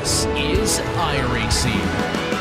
This is iRacing.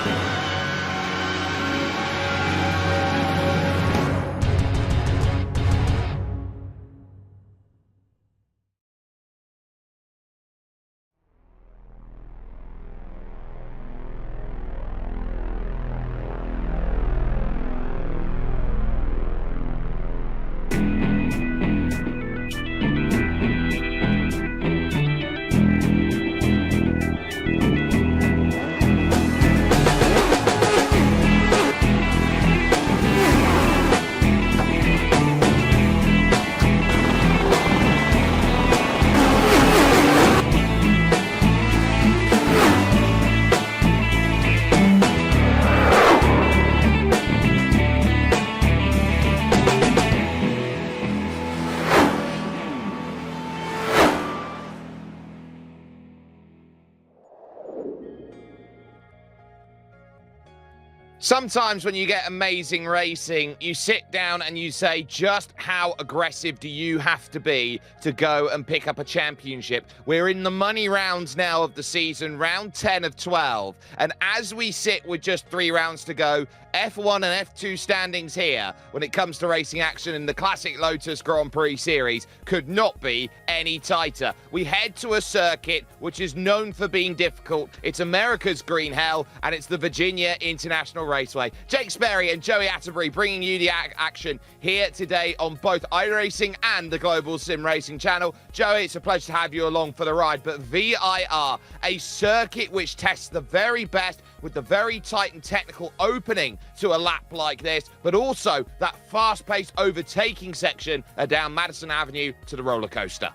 Sometimes when you get amazing racing, you sit down and you say, just how aggressive do you have to be to go and pick up a championship? We're in the money rounds now of the season, round 10 of 12. And as we sit with just 3 rounds to go, F1 and F2 standings here when it comes to racing action in the classic Lotus Grand Prix series could not be any tighter. We head to a circuit which is known for being difficult. It's America's green hell, and it's the Virginia International Raceway. Jake Sperry and Joey Atterbury bringing you the action here today on both iRacing and the Global Sim Racing channel. Joey, it's a pleasure to have you along for the ride, but VIR, a circuit which tests the very best with the very tight and technical opening to a lap like this, but also that fast-paced overtaking section down Madison Avenue to the roller coaster.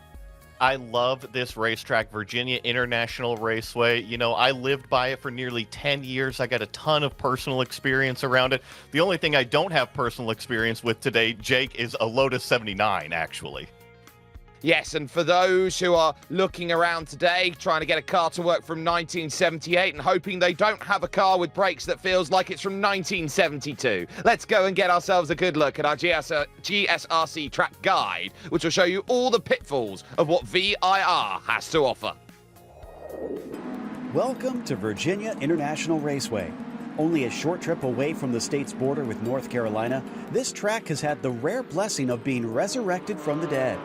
I love this racetrack, Virginia International Raceway. You know, I lived by it for nearly 10 years. I got a ton of personal experience around it. The only thing I don't have personal experience with today, Jake, is a Lotus 79, actually. Yes, and for those who are looking around today, trying to get a car to work from 1978 and hoping they don't have a car with brakes that feels like it's from 1972, let's go and get ourselves a good look at our GSRC track guide, which will show you all the pitfalls of what VIR has to offer. Welcome to Virginia International Raceway. Only a short trip away from the state's border with North Carolina, this track has had the rare blessing of being resurrected from the dead.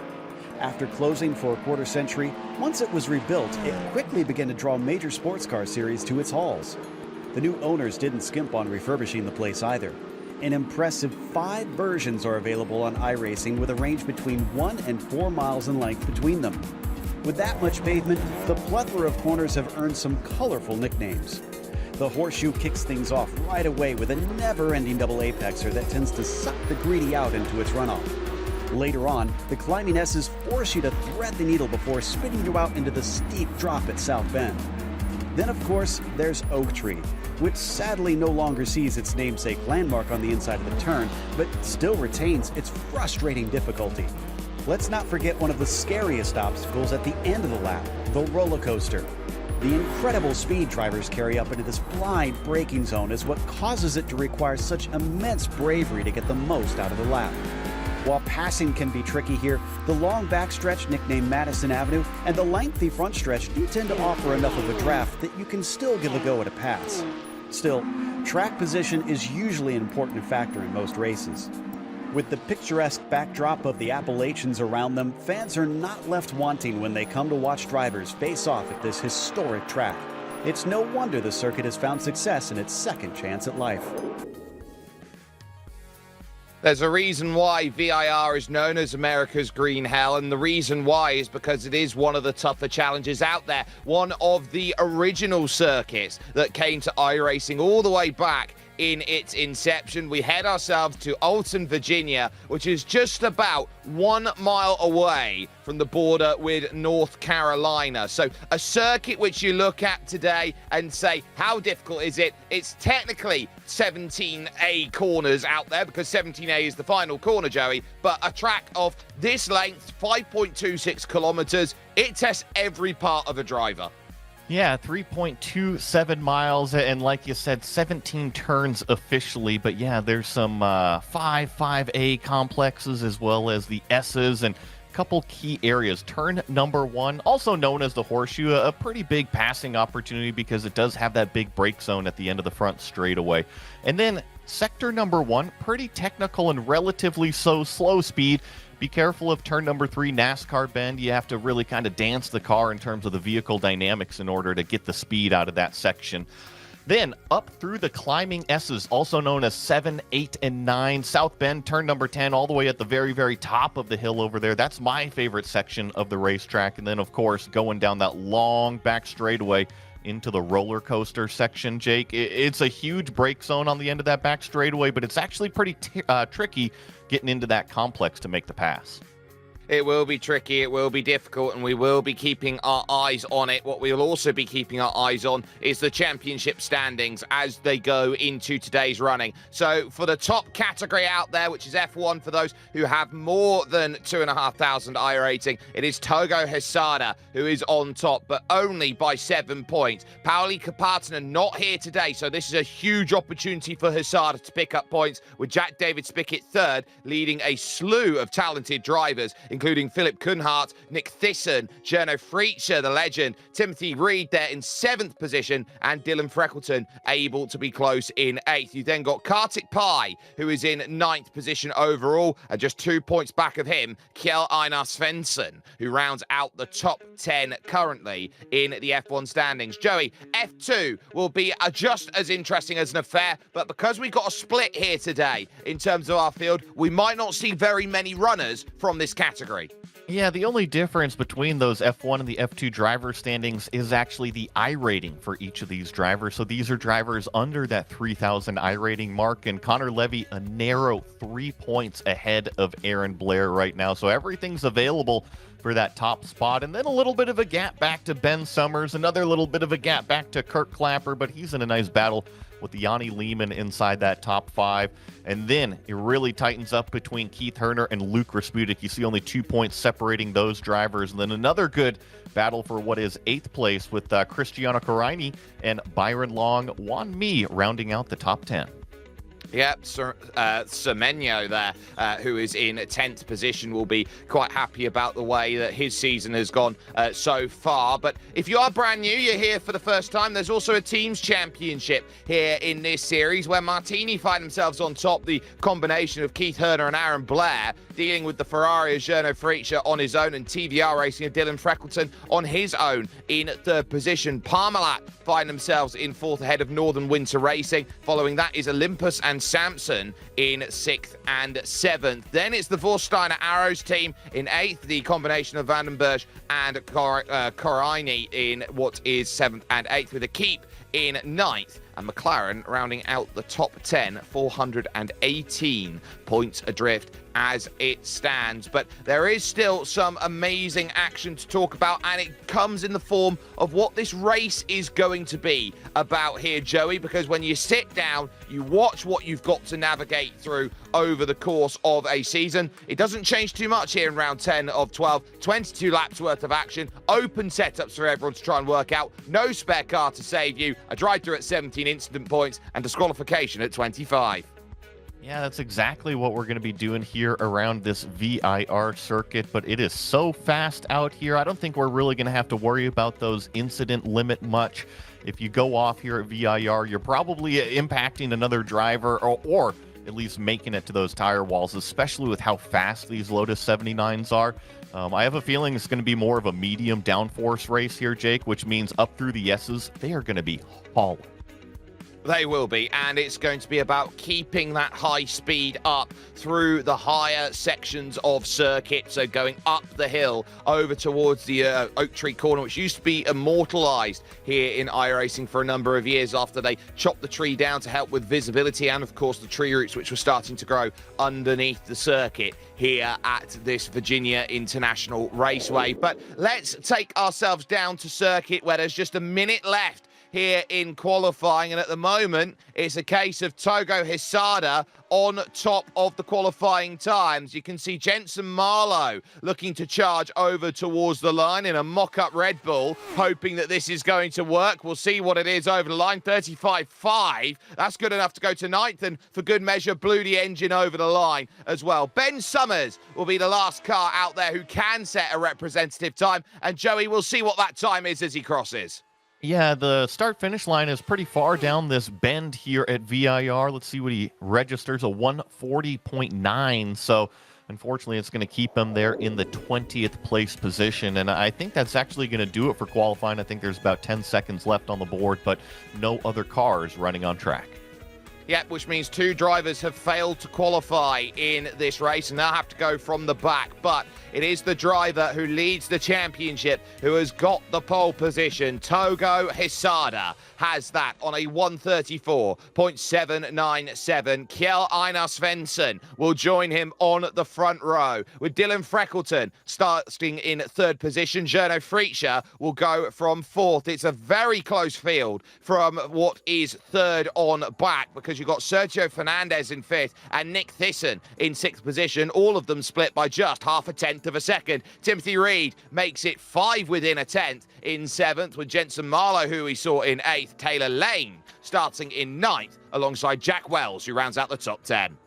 After closing for a quarter century, once it was rebuilt, it quickly began to draw major sports car series to its halls. The new owners didn't skimp on refurbishing the place either. An impressive 5 versions are available on iRacing with a range between 1 and 4 miles in length between them. With that much pavement, the plethora of corners have earned some colorful nicknames. The horseshoe kicks things off right away with a never-ending double apexer that tends to suck the greedy out into its runoff. Later on, the climbing S's force you to thread the needle before spinning you out into the steep drop at South Bend. Then, of course, there's Oak Tree, which sadly no longer sees its namesake landmark on the inside of the turn, but still retains its frustrating difficulty. Let's not forget one of the scariest obstacles at the end of the lap, the roller coaster. The incredible speed drivers carry up into this blind braking zone is what causes it to require such immense bravery to get the most out of the lap. While passing can be tricky here, the long backstretch nicknamed Madison Avenue and the lengthy front stretch do tend to offer enough of a draft that you can still give a go at a pass. Still, track position is usually an important factor in most races. With the picturesque backdrop of the Appalachians around them, fans are not left wanting when they come to watch drivers face off at this historic track. It's no wonder the circuit has found success in its second chance at life. There's a reason why VIR is known as America's Green Hell, and the reason why is because it is one of the tougher challenges out there. One of the original circuits that came to iRacing all the way back in its inception. We head ourselves to Alton, Virginia, which is just about 1 mile away from the border with North Carolina. So a circuit which you look at today and say, how difficult is it? It's technically 17A corners out there because 17A is the final corner, Joey, but a track of this length, 5.26 kilometers, it tests every part of a driver. Yeah, 3.27 miles, and like you said, 17 turns officially, but yeah, there's some 5A complexes as well as the S's, and couple key areas. Turn number 1, also known as the horseshoe, a pretty big passing opportunity because it does have that big brake zone at the end of the front straightaway. And then sector number 1, pretty technical and relatively slow speed. Be careful of turn number 3, NASCAR bend. You have to really kind of dance the car in terms of the vehicle dynamics in order to get the speed out of that section. Then up through the climbing S's, also known as 7, 8, and 9. South Bend, turn number 10, all the way at the very, very top of the hill over there. That's my favorite section of the racetrack. And then, of course, going down that long back straightaway into the roller coaster section, Jake. It's a huge brake zone on the end of that back straightaway, but it's actually pretty tricky getting into that complex to make the pass. It will be tricky, it will be difficult, and we will be keeping our eyes on it. What we'll also be keeping our eyes on is the championship standings as they go into today's running. So for the top category out there, which is F1, for those who have more than 2,500 iRating, it is Togo Hesada who is on top, but only by 7 points. Pauli Kapatina not here today, so this is a huge opportunity for Hesada to pick up points, with Jack David Spickett third, leading a slew of talented drivers, including Philip Kunhardt, Nick Thyssen, Jerno Freacher, the legend, Timothy Reed there in 7th position, and Dylan Freckleton able to be close in 8th. You then got Kartik Pai, who is in 9th position overall, and just 2 points back of him, Kjell Einar Svensson, who rounds out the top 10 currently in the F1 standings. Joey, F2 will be just as interesting as an affair, but because we got a split here today in terms of our field, we might not see very many runners from this category. Yeah, the only difference between those F1 and the F2 driver standings is actually the iRating for each of these drivers. So these are drivers under that 3,000 iRating mark, and Connor Levy a narrow 3 points ahead of Aaron Blair right now. So everything's available for that top spot, and then a little bit of a gap back to Ben Summers, another little bit of a gap back to Kirk Clapper, but he's in a nice battle with Yanni Lehman inside that top 5. And then it really tightens up between Keith Herner and Luke Raspudik. You see only 2 points separating those drivers. And then another good battle for what is 8th place with Cristiano Coraini and Byron Long, Juan Mi rounding out the top 10. Yep, Semenyo there, who is in 10th position, will be quite happy about the way that his season has gone so far. But if you are brand new, you're here for the first time, there's also a teams championship here in this series where Martini find themselves on top. The combination of Keith Herner and Aaron Blair dealing with the Ferrari of Jerno Freacher on his own, and TVR Racing of Dylan Freckleton on his own in 3rd position. Parmalat find themselves in 4th ahead of Northern Winter Racing. Following that is Olympus and Samson in 6th and 7th. Then it's the Vorsteiner Arrows team in 8th, the combination of Vandenberg and Coraini in what is 7th and 8th, with a keep in 9th, and McLaren rounding out the top 10, 418 points adrift as it stands. But there is still some amazing action to talk about, and it comes in the form of what this race is going to be about here, Joey, because when you sit down, you watch what you've got to navigate through over the course of a season. It doesn't change too much here in round 10 of 12. 22 laps worth of action, open setups for everyone to try and work out, no spare car to save you, a drive-through at 17 incident points, and disqualification at 25. Yeah, that's exactly what we're going to be doing here around this VIR circuit, but it is so fast out here. I don't think we're really going to have to worry about those incident limit much. If you go off here at VIR, you're probably impacting another driver or at least making it to those tire walls, especially with how fast these Lotus 79s are. I have a feeling it's going to be more of a medium downforce race here, Jake, which means up through the S's, they are going to be hauling. They will be, and it's going to be about keeping that high speed up through the higher sections of circuit. So going up the hill over towards the Oak Tree Corner, which used to be immortalized here in iRacing for a number of years after they chopped the tree down to help with visibility, and of course the tree roots which were starting to grow underneath the circuit here at this Virginia International Raceway. But let's take ourselves down to circuit where there's just a minute left here in qualifying. And at the moment, it's a case of Togo Hisada on top of the qualifying times. You can see Jensen Marlowe looking to charge over towards the line in a mock-up Red Bull, hoping that this is going to work. We'll see what it is over the line. 35.5. That's good enough to go to 9th, and for good measure, blew the engine over the line as well. Ben Summers will be the last car out there who can set a representative time, and Joey, we'll see what that time is as he crosses. Yeah, the start-finish line is pretty far down this bend here at VIR. Let's see what he registers, a 140.9. So, unfortunately, it's going to keep him there in the 20th place position. And I think that's actually going to do it for qualifying. I think there's about 10 seconds left on the board, but no other cars running on track. Yep, which means 2 drivers have failed to qualify in this race and now have to go from the back. But it is the driver who leads the championship who has got the pole position. Togo Hisada has that on a 134.797. Kjell Einar Svensson will join him on the front row, with Dylan Freckleton starting in 3rd position. Jono Fritzsche will go from 4th. It's a very close field from what is 3rd on back, because you've got Sergio Fernandez in 5th and Nick Thyssen in 6th position, all of them split by just half a tenth of a second. Timothy Reed makes it 5 within a tenth in 7th, with Jensen Marlowe, who we saw in 8th. Taylor Lane starting in 9th, alongside Jack Wells, who rounds out the top 10.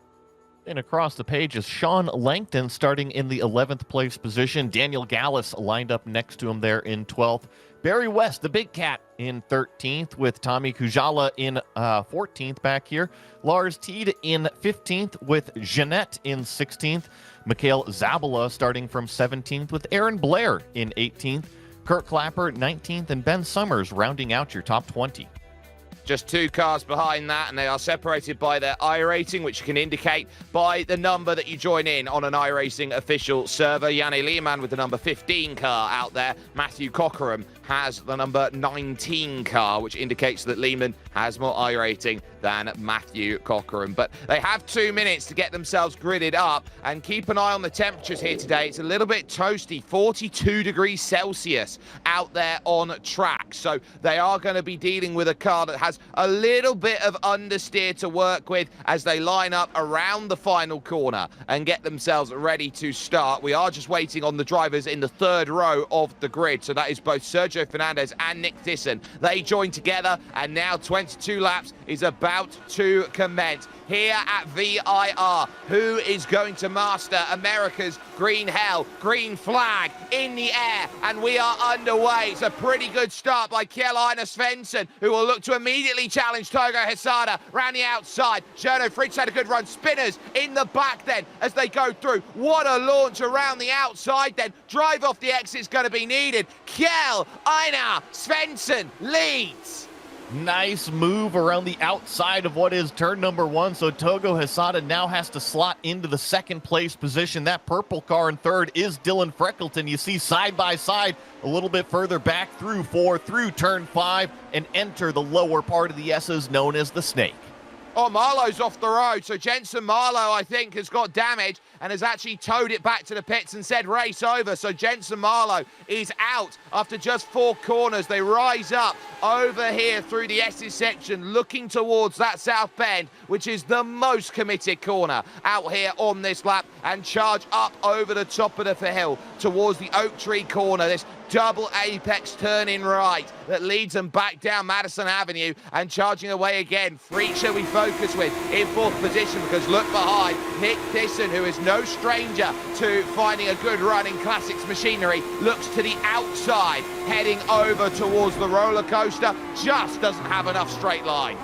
And across the page is Sean Langton starting in the 11th place position. Daniel Gallus lined up next to him there in 12th. Barry West, the big cat, in 13th, with Tommy Kujala in 14th back here. Lars Teed in 15th, with Jeanette in 16th. Mikhail Zabala starting from 17th, with Aaron Blair in 18th. Kurt Clapper 19th, and Ben Summers rounding out your top 20. Just 2 cars behind that, and they are separated by their iRating, which you can indicate by the number that you join in on an iRacing official server. Janne Lehmann with the number 15 car out there. Matthew Cockerham has the number 19 car, which indicates that Lehmann has more iRating than Matthew Cockerham. But they have 2 minutes to get themselves gridded up, and keep an eye on the temperatures here today. It's a little bit toasty, 42 degrees Celsius out there on track. So they are going to be dealing with a car that has a little bit of understeer to work with as they line up around the final corner and get themselves ready to start. We are just waiting on the drivers in the 3rd row of the grid. So that is both Sergio Fernandez and Nick Thyssen. They join together, and now 22 laps is about to commence here at VIR. Who is going to master America's green hell, green flag in the air? And we are underway. It's a pretty good start by Kjell Einar Svensson, who will look to immediately challenge Togo Hisada round the outside. Jono Fritz had a good run. Spinners in the back then as they go through. What a launch around the outside then. Drive off the exit's going to be needed. Kjell Einar Svensson leads. Nice move around the outside of what is turn number 1. So Togo Hisada now has to slot into the 2nd place position. That purple car in 3rd is Dylan Freckleton. You see side by side a little bit further back through 4, through turn 5, and enter the lower part of the S's known as the Snake. Oh, Marlowe's off the road. So Jensen Marlowe, I think, has got damage and has actually towed it back to the pits and said race over. So Jensen Marlowe is out after just 4 corners. They rise up over here through the S's section, looking towards that south bend, which is the most committed corner out here on this lap, and charge up over the top of the hill towards the Oak Tree corner. This double apex turn in right that leads them back down Madison Avenue, and charging away again. Fritzsche we focus with in 4th position, because look behind, Nick Thyssen, who is no stranger to finding a good run in Classics machinery, looks to the outside, heading over towards the roller coaster, just doesn't have enough straight line.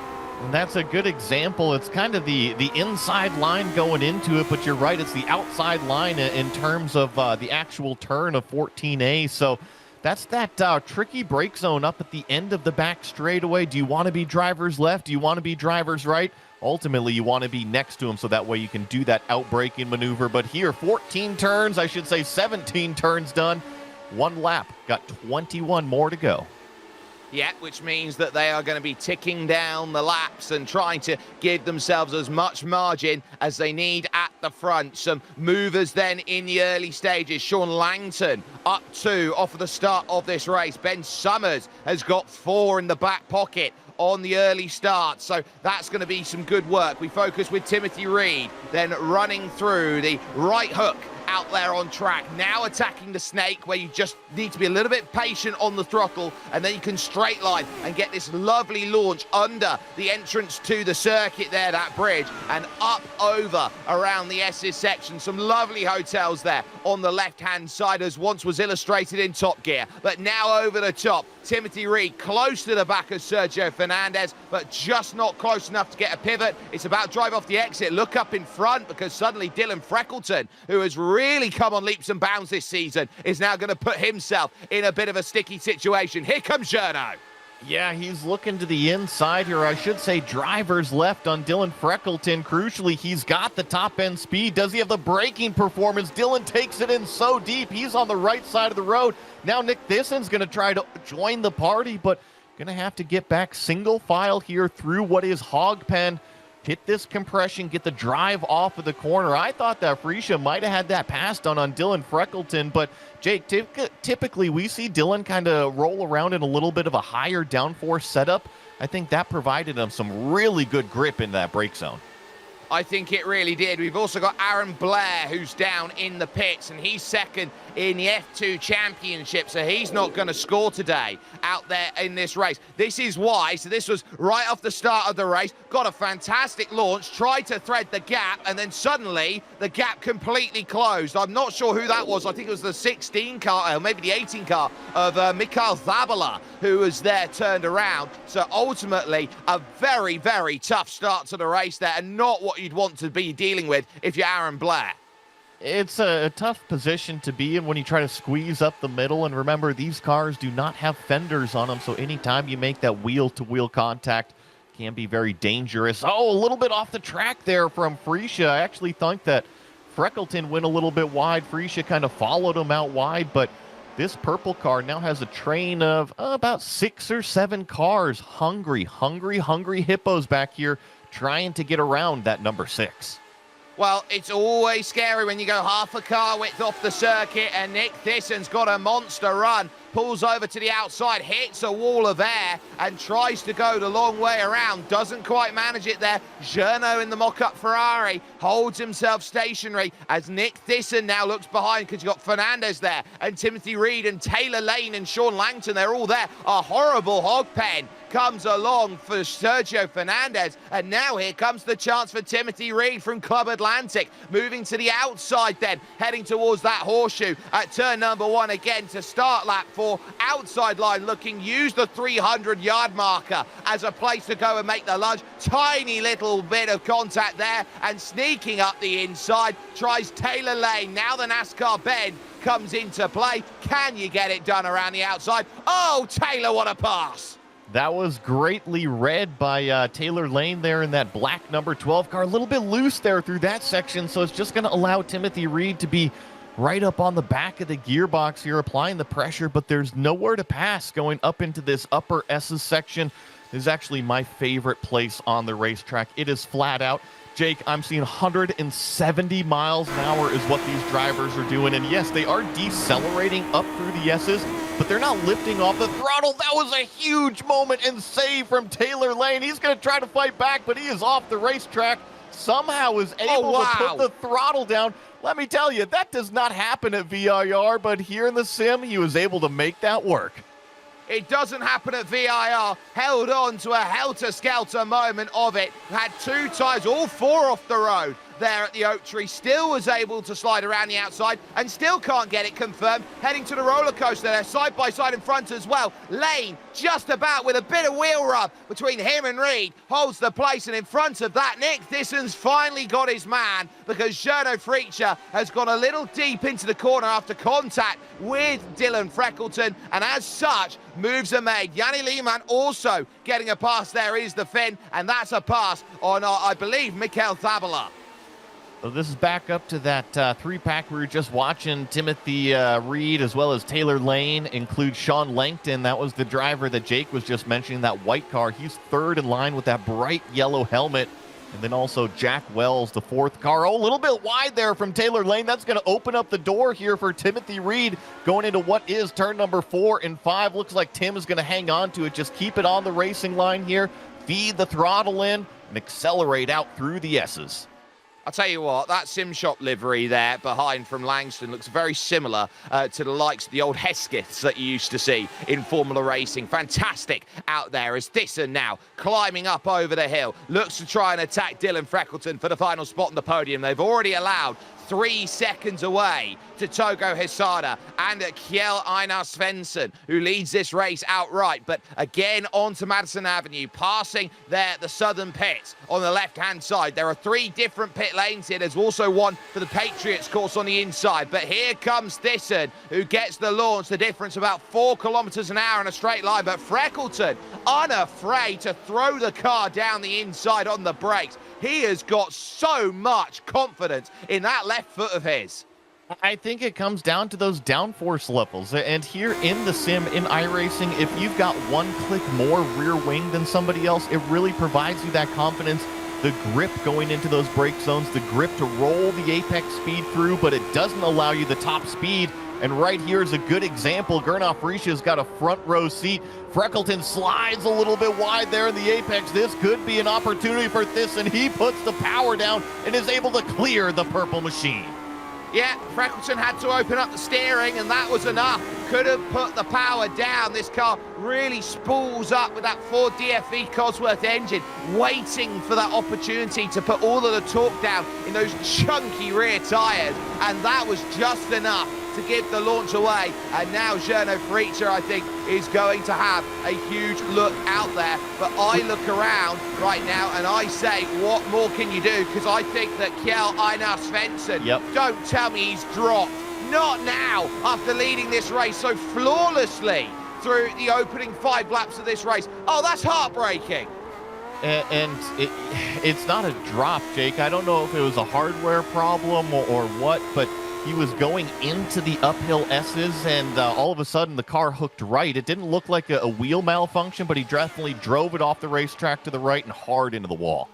And that's a good example. It's kind of the inside line going into it, but you're right, it's the outside line in terms of the actual turn of 14A. So that's that tricky brake zone up at the end of the back straightaway. Do you want to be drivers left? Do you want to be drivers right? Ultimately, you want to be next to him so that way you can do that outbraking maneuver. But here, 14 turns, I should say 17 turns done. 1 lap, got 21 more to go. Yeah, which means that they are going to be ticking down the laps and trying to give themselves as much margin as they need at the front. Some movers then in the early stages. Sean Langton up 2 off of the start of this race. Ben Summers has got 4 in the back pocket on the early start, so that's going to be some good work. We focus with Timothy Reed, then running through the right hook out there on track, now attacking the snake, where you just need to be a little bit patient on the throttle, and then you can straight line and get this lovely launch under the entrance to the circuit there, that bridge, and up over around the S's section. Some lovely hotels there on the left-hand side, as once was illustrated in Top Gear, but now over the top. Timothy Reed close to the back of Sergio Fernandez, but just not close enough to get a pivot. It's about drive off the exit, look up in front, because suddenly Dylan Freckleton, who has really come on leaps and bounds this season, is now going to put himself in a bit of a sticky situation. Here comes Journo. Yeah, he's looking to the inside here. I should say drivers left on Dylan Freckleton. Crucially, he's got the top-end speed. Does he have the braking performance? Dylan takes it in so deep. He's on the right side of the road. Now Nick Thisson's going to try to join the party, but going to have to get back single file here through what is hog pen. Hit this compression, get the drive off of the corner. I thought that Freesia might have had that pass done on Dylan Freckleton, but Jake, typically we see Dylan kind of roll around in a little bit of a higher downforce setup. I think that provided him some really good grip in that brake zone. I think it really did. We've also got Aaron Blair, who's down in the pits, and he's second in the F2 Championship, so he's not going to score today out there in this race. This is why, so this was right off the start of the race, got a fantastic launch, tried to thread the gap, and then suddenly the gap completely closed. I'm not sure who that was. I think it was the 16 car, or maybe the 18 car of Mikhail Zabala, who was there turned around. So ultimately, a very, very tough start to the race there, and not what you'd want to be dealing with if you're Aaron Blair. It's a tough position to be in when you try to squeeze up the middle. And remember, these cars do not have fenders on them, so anytime you make that wheel-to-wheel contact can be very dangerous. Oh, a little bit off the track there from Freesia. I actually think that Freckleton went a little bit wide. Freesia kind of followed him out wide, but this purple car now has a train of about 6 or 7 cars. Hungry hippos back here trying to get around that number 6. Well, it's always scary when you go half a car width off the circuit, and Nick Thisson's got a monster run. Pulls over to the outside, hits a wall of air, and tries to go the long way around. Doesn't quite manage it there. Journo in the mock-up Ferrari holds himself stationary as Nick Thisson now looks behind, because you've got Fernandez there, and Timothy Reed, and Taylor Lane, and Sean Langton. They're all there. A horrible hog pen comes along for Sergio Fernandez, and now here comes the chance for Timothy Reed from Club Atlantic, moving to the outside then, heading towards that horseshoe at turn number 1 again to start lap 4. Outside line looking, use the 300-yard marker as a place to go and make the lunge. Tiny little bit of contact there, and sneaking up the inside tries Taylor Lane. Now the NASCAR bend comes into play. Can you get it done around the outside? Oh, Taylor, what a pass! That was greatly read by Taylor Lane there in that black number 12 car. A little bit loose there through that section, so it's just going to allow Timothy Reed to be right up on the back of the gearbox here, applying the pressure, but there's nowhere to pass going up into this upper S's section. This is actually my favorite place on the racetrack. It is flat out. Jake, I'm seeing 170 miles an hour is what these drivers are doing. And yes, they are decelerating up through the S's, but they're not lifting off the throttle. That was a huge moment and save from Taylor Lane. He's going to try to fight back, but he is off the racetrack. Somehow is able to put the throttle down. Let me tell you, that does not happen at VIR, but here in the sim, he was able to make that work. It doesn't happen at VIR. Held on to a helter-skelter moment of it. Had 2 tires, all 4 off the road there at the Oak Tree. Still was able to slide around the outside and still can't get it confirmed. Heading to the roller coaster there, side by side in front as well. Lane just about with a bit of wheel rub between him and Reed holds the place, and in front of that, Nick Thisson's finally got his man, because Journo Freesia has gone a little deep into the corner after contact with Dylan Freckleton, and as such, moves are made. Yanni Lehmann also getting a pass there is the Finn, and that's a pass on, I believe, Mikhail Zabala. So this is back up to that 3-pack we were just watching. Timothy Reed as well as Taylor Lane include Sean Langton. That was the driver that Jake was just mentioning, that white car. He's 3rd in line with that bright yellow helmet. And then also Jack Wells, the fourth car. Oh, a little bit wide there from Taylor Lane. That's going to open up the door here for Timothy Reed going into what is turn number 4 and 5. Looks like Tim is going to hang on to it. Just keep it on the racing line here. Feed the throttle in and accelerate out through the S's. I'll tell you what, that Sim Shop livery there behind from Langston looks very similar to the likes of the old Heskeths that you used to see in Formula Racing. Fantastic out there as Thyssen now climbing up over the hill. Looks to try and attack Dylan Freckleton for the final spot on the podium. They've already allowed 3 seconds away to Togo Hesada and Kjell Einar Svensson, who leads this race outright. But again, onto Madison Avenue, passing there the southern pits on the left-hand side. There are 3 different pit lanes here. There's also one for the Patriots course on the inside. But here comes Thyssen, who gets the launch. The difference about 4 kilometers an hour in a straight line. But Freckleton, unafraid to throw the car down the inside on the brakes. He has got so much confidence in that left foot of his. I think it comes down to those downforce levels. And here in the sim, in iRacing, if you've got 1 click more rear wing than somebody else, it really provides you that confidence, the grip going into those brake zones, the grip to roll the apex speed through, but it doesn't allow you the top speed. And right here is a good example. Gernot Fries's got a front row seat. Freckleton slides a little bit wide there in the apex. This could be an opportunity for Thyssen. He puts the power down and is able to clear the purple machine. Yeah, Freckleton had to open up the steering, and that was enough. Could have put the power down. This car really spools up with that Ford DFE Cosworth engine, waiting for that opportunity to put all of the torque down in those chunky rear tyres, and that was just enough to give the launch away. And now Gernot Friescher, I think, is going to have a huge look out there. But I look around right now and I say, what more can you do? Because I think that Kjell Einar Svensson, don't tell me he's dropped. Not now, after leading this race so flawlessly through the opening 5 laps of this race. Oh, that's heartbreaking. And it's not a drop, Jake. I don't know if it was a hardware problem or what, but he was going into the uphill S's, and all of a sudden the car hooked right. It didn't look like a wheel malfunction, but he definitely drove it off the racetrack to the right and hard into the wall.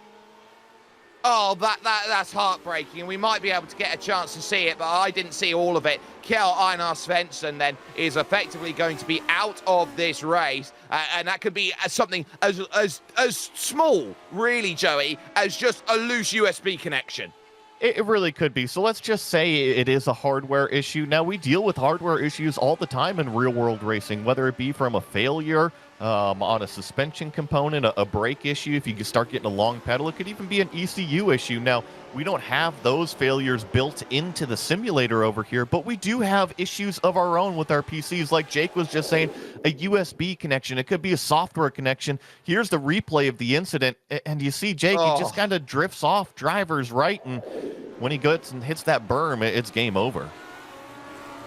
Oh, that's heartbreaking, and we might be able to get a chance to see it, but I didn't see all of it. Kjell Einar Svensson then is effectively going to be out of this race, and that could be something as small, really, Joey, as just a loose USB connection. It really could be. So let's just say it is a hardware issue. Now, we deal with hardware issues all the time in real-world racing, whether it be from a failure on a suspension component, a brake issue, if you start getting a long pedal. It could even be an ECU issue. Now, we don't have those failures built into the simulator over here, but we do have issues of our own with our PCs. Like Jake was just saying, a USB connection. It could be a software connection. Here's the replay of the incident, and you see Jake, he just kind of drifts off driver's right, and when he goes and hits that berm, it's game over.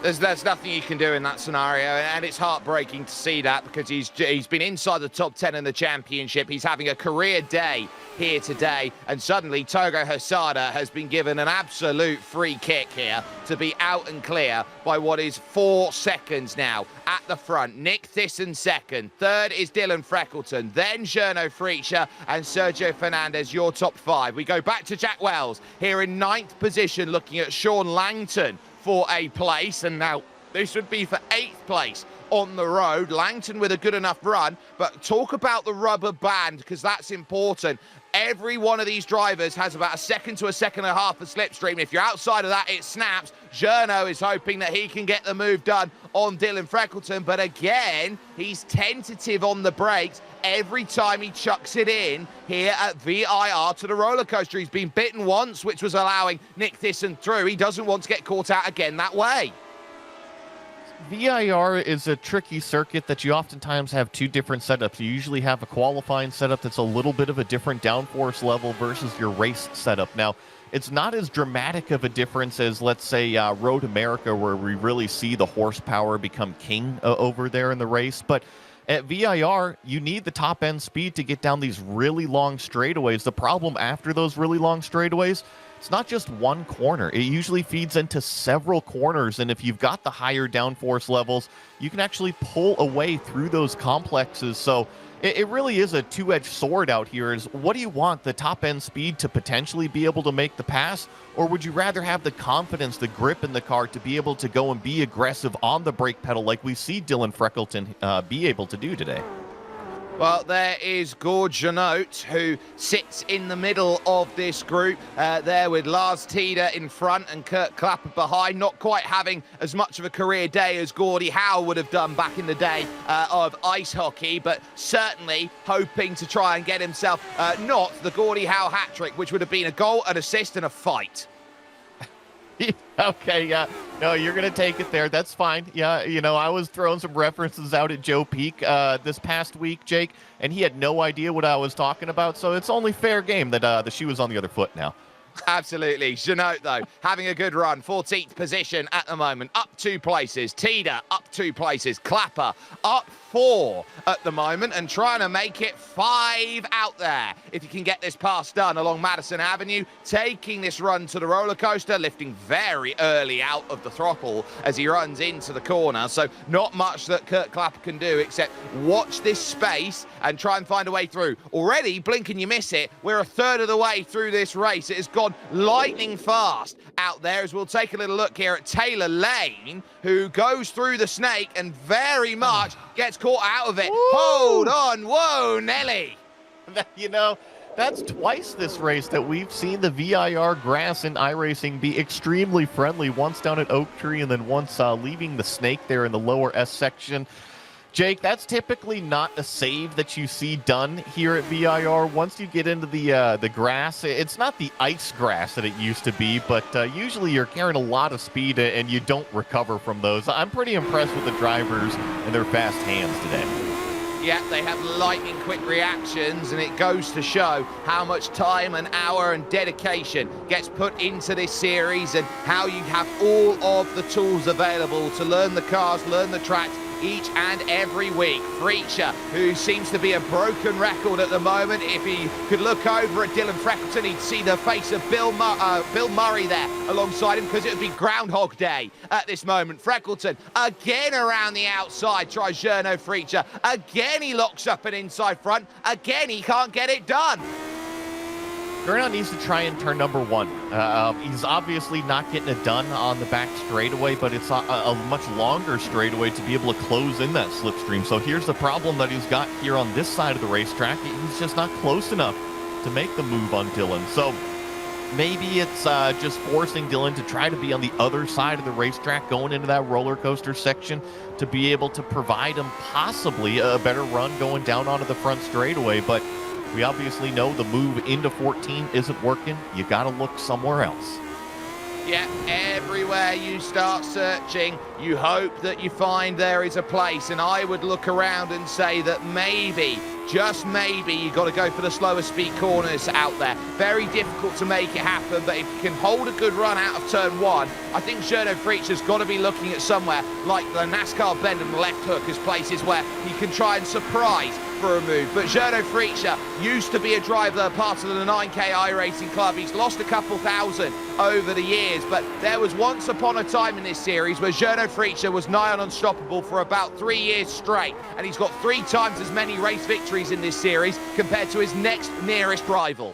There's nothing you can do in that scenario, and it's heartbreaking to see that because he's been inside the top 10 in the championship. He's having a career day here today, and suddenly Togo Hesada has been given an absolute free kick here to be out and clear by what is 4 seconds now at the front. Nick Thyssen second, third is Dylan Freckleton, then Gernot Friescher and Sergio Fernandez, your top 5. We go back to Jack Wells here in 9th position, looking at Sean Langton for a place, and now this would be for 8th place on the road. Langton with a good enough run, but talk about the rubber band, because that's important. Every one of these drivers has about 1 second to 1.5 seconds of slipstream. If you're outside of that, it snaps. Gernot is hoping that he can get the move done on Dylan Freckleton, but again, he's tentative on the brakes every time he chucks it in here at VIR to the roller coaster. He's been bitten once, which was allowing Nick Thyssen through. He doesn't want to get caught out again that way. VIR is a tricky circuit that you oftentimes have 2 different setups. You usually have a qualifying setup that's a little bit of a different downforce level versus your race setup. Now, it's not as dramatic of a difference as, let's say, Road America, where we really see the horsepower become king over there in the race. But at VIR, you need the top-end speed to get down these really long straightaways. The problem after those really long straightaways, it's not just one corner. It usually feeds into several corners, and if you've got the higher downforce levels, you can actually pull away through those complexes. So it really is a two-edged sword out here. Is what do you want, the top-end speed to potentially be able to make the pass, or would you rather have the confidence, the grip in the car to be able to go and be aggressive on the brake pedal like we see Dylan Freckleton be able to do today? Well, there is Gord Janot, who sits in the middle of this group, there with Lars Tida in front and Kurt Clapper behind, not quite having as much of a career day as Gordie Howe would have done back in the day of ice hockey, but certainly hoping to try and get himself not the Gordie Howe hat-trick, which would have been a goal, an assist and a fight. Okay, yeah. No, you're going to take it there. That's fine. Yeah, you know, I was throwing some references out at Joe Peak this past week, Jake, and he had no idea what I was talking about, so it's only fair game that the shoe is on the other foot now. Absolutely. Janot, though, having a good run. 14th position at the moment. Up 2 places. Tida, up 2 places. Clapper, up 4 at the moment and trying to make it 5 out there. If you can get this pass done along Madison Avenue, taking this run to the roller coaster, lifting very early out of the throttle as he runs into the corner. So not much that Kurt Clapper can do except watch this space and try and find a way through. Already, blink and you miss it. We're a third of the way through this race. It has gone lightning fast out there as we'll take a little look here at Taylor Lane, who goes through the snake and very much gets caught out of it. Woo! Hold on. Whoa, Nelly. You know, that's twice this race that we've seen the VIR grass in iRacing be extremely friendly, once down at Oak Tree and then once leaving the snake there in the lower S section. Jake, that's typically not a save that you see done here at VIR. Once you get into the grass, it's not the ice grass that it used to be, but usually you're carrying a lot of speed and you don't recover from those. I'm pretty impressed with the drivers and their fast hands today. Yeah, they have lightning quick reactions, and it goes to show how much time and hour and dedication gets put into this series and how you have all of the tools available to learn the cars, learn the tracks, each and every week. Freacher, who seems to be a broken record at the moment. If he could look over at Dylan Freckleton, he'd see the face of Bill Murray there alongside him, because it would be Groundhog Day at this moment. Freckleton again around the outside, tries Journo Freacher. Again he locks up an inside front. Again he can't get it done. Gernot needs to try and turn number 1. He's obviously not getting it done on the back straightaway, but it's a much longer straightaway to be able to close in that slipstream. So here's the problem that he's got here on this side of the racetrack. He's just not close enough to make the move on Dylan. So maybe it's just forcing Dylan to try to be on the other side of the racetrack going into that roller coaster section to be able to provide him possibly a better run going down onto the front straightaway. But we obviously know the move into 14 isn't working. You got to look somewhere else. Yeah, everywhere you start searching, you hope that you find there is a place. And I would look around and say that maybe, just maybe, you got to go for the slower speed corners out there. Very difficult to make it happen, but if you can hold a good run out of turn 1, I think Journo Freacher's got to be looking at somewhere like the NASCAR bend and the left hook as places where he can try and surprise for a move. But Journo Freacher used to be a driver, part of the 9K iRacing club. He's lost a couple thousand over the years, but there was once upon a time in this series where Journo Freacher was nigh on unstoppable for about 3 years straight, and he's got 3 times as many race victories in this series compared to his next nearest rival.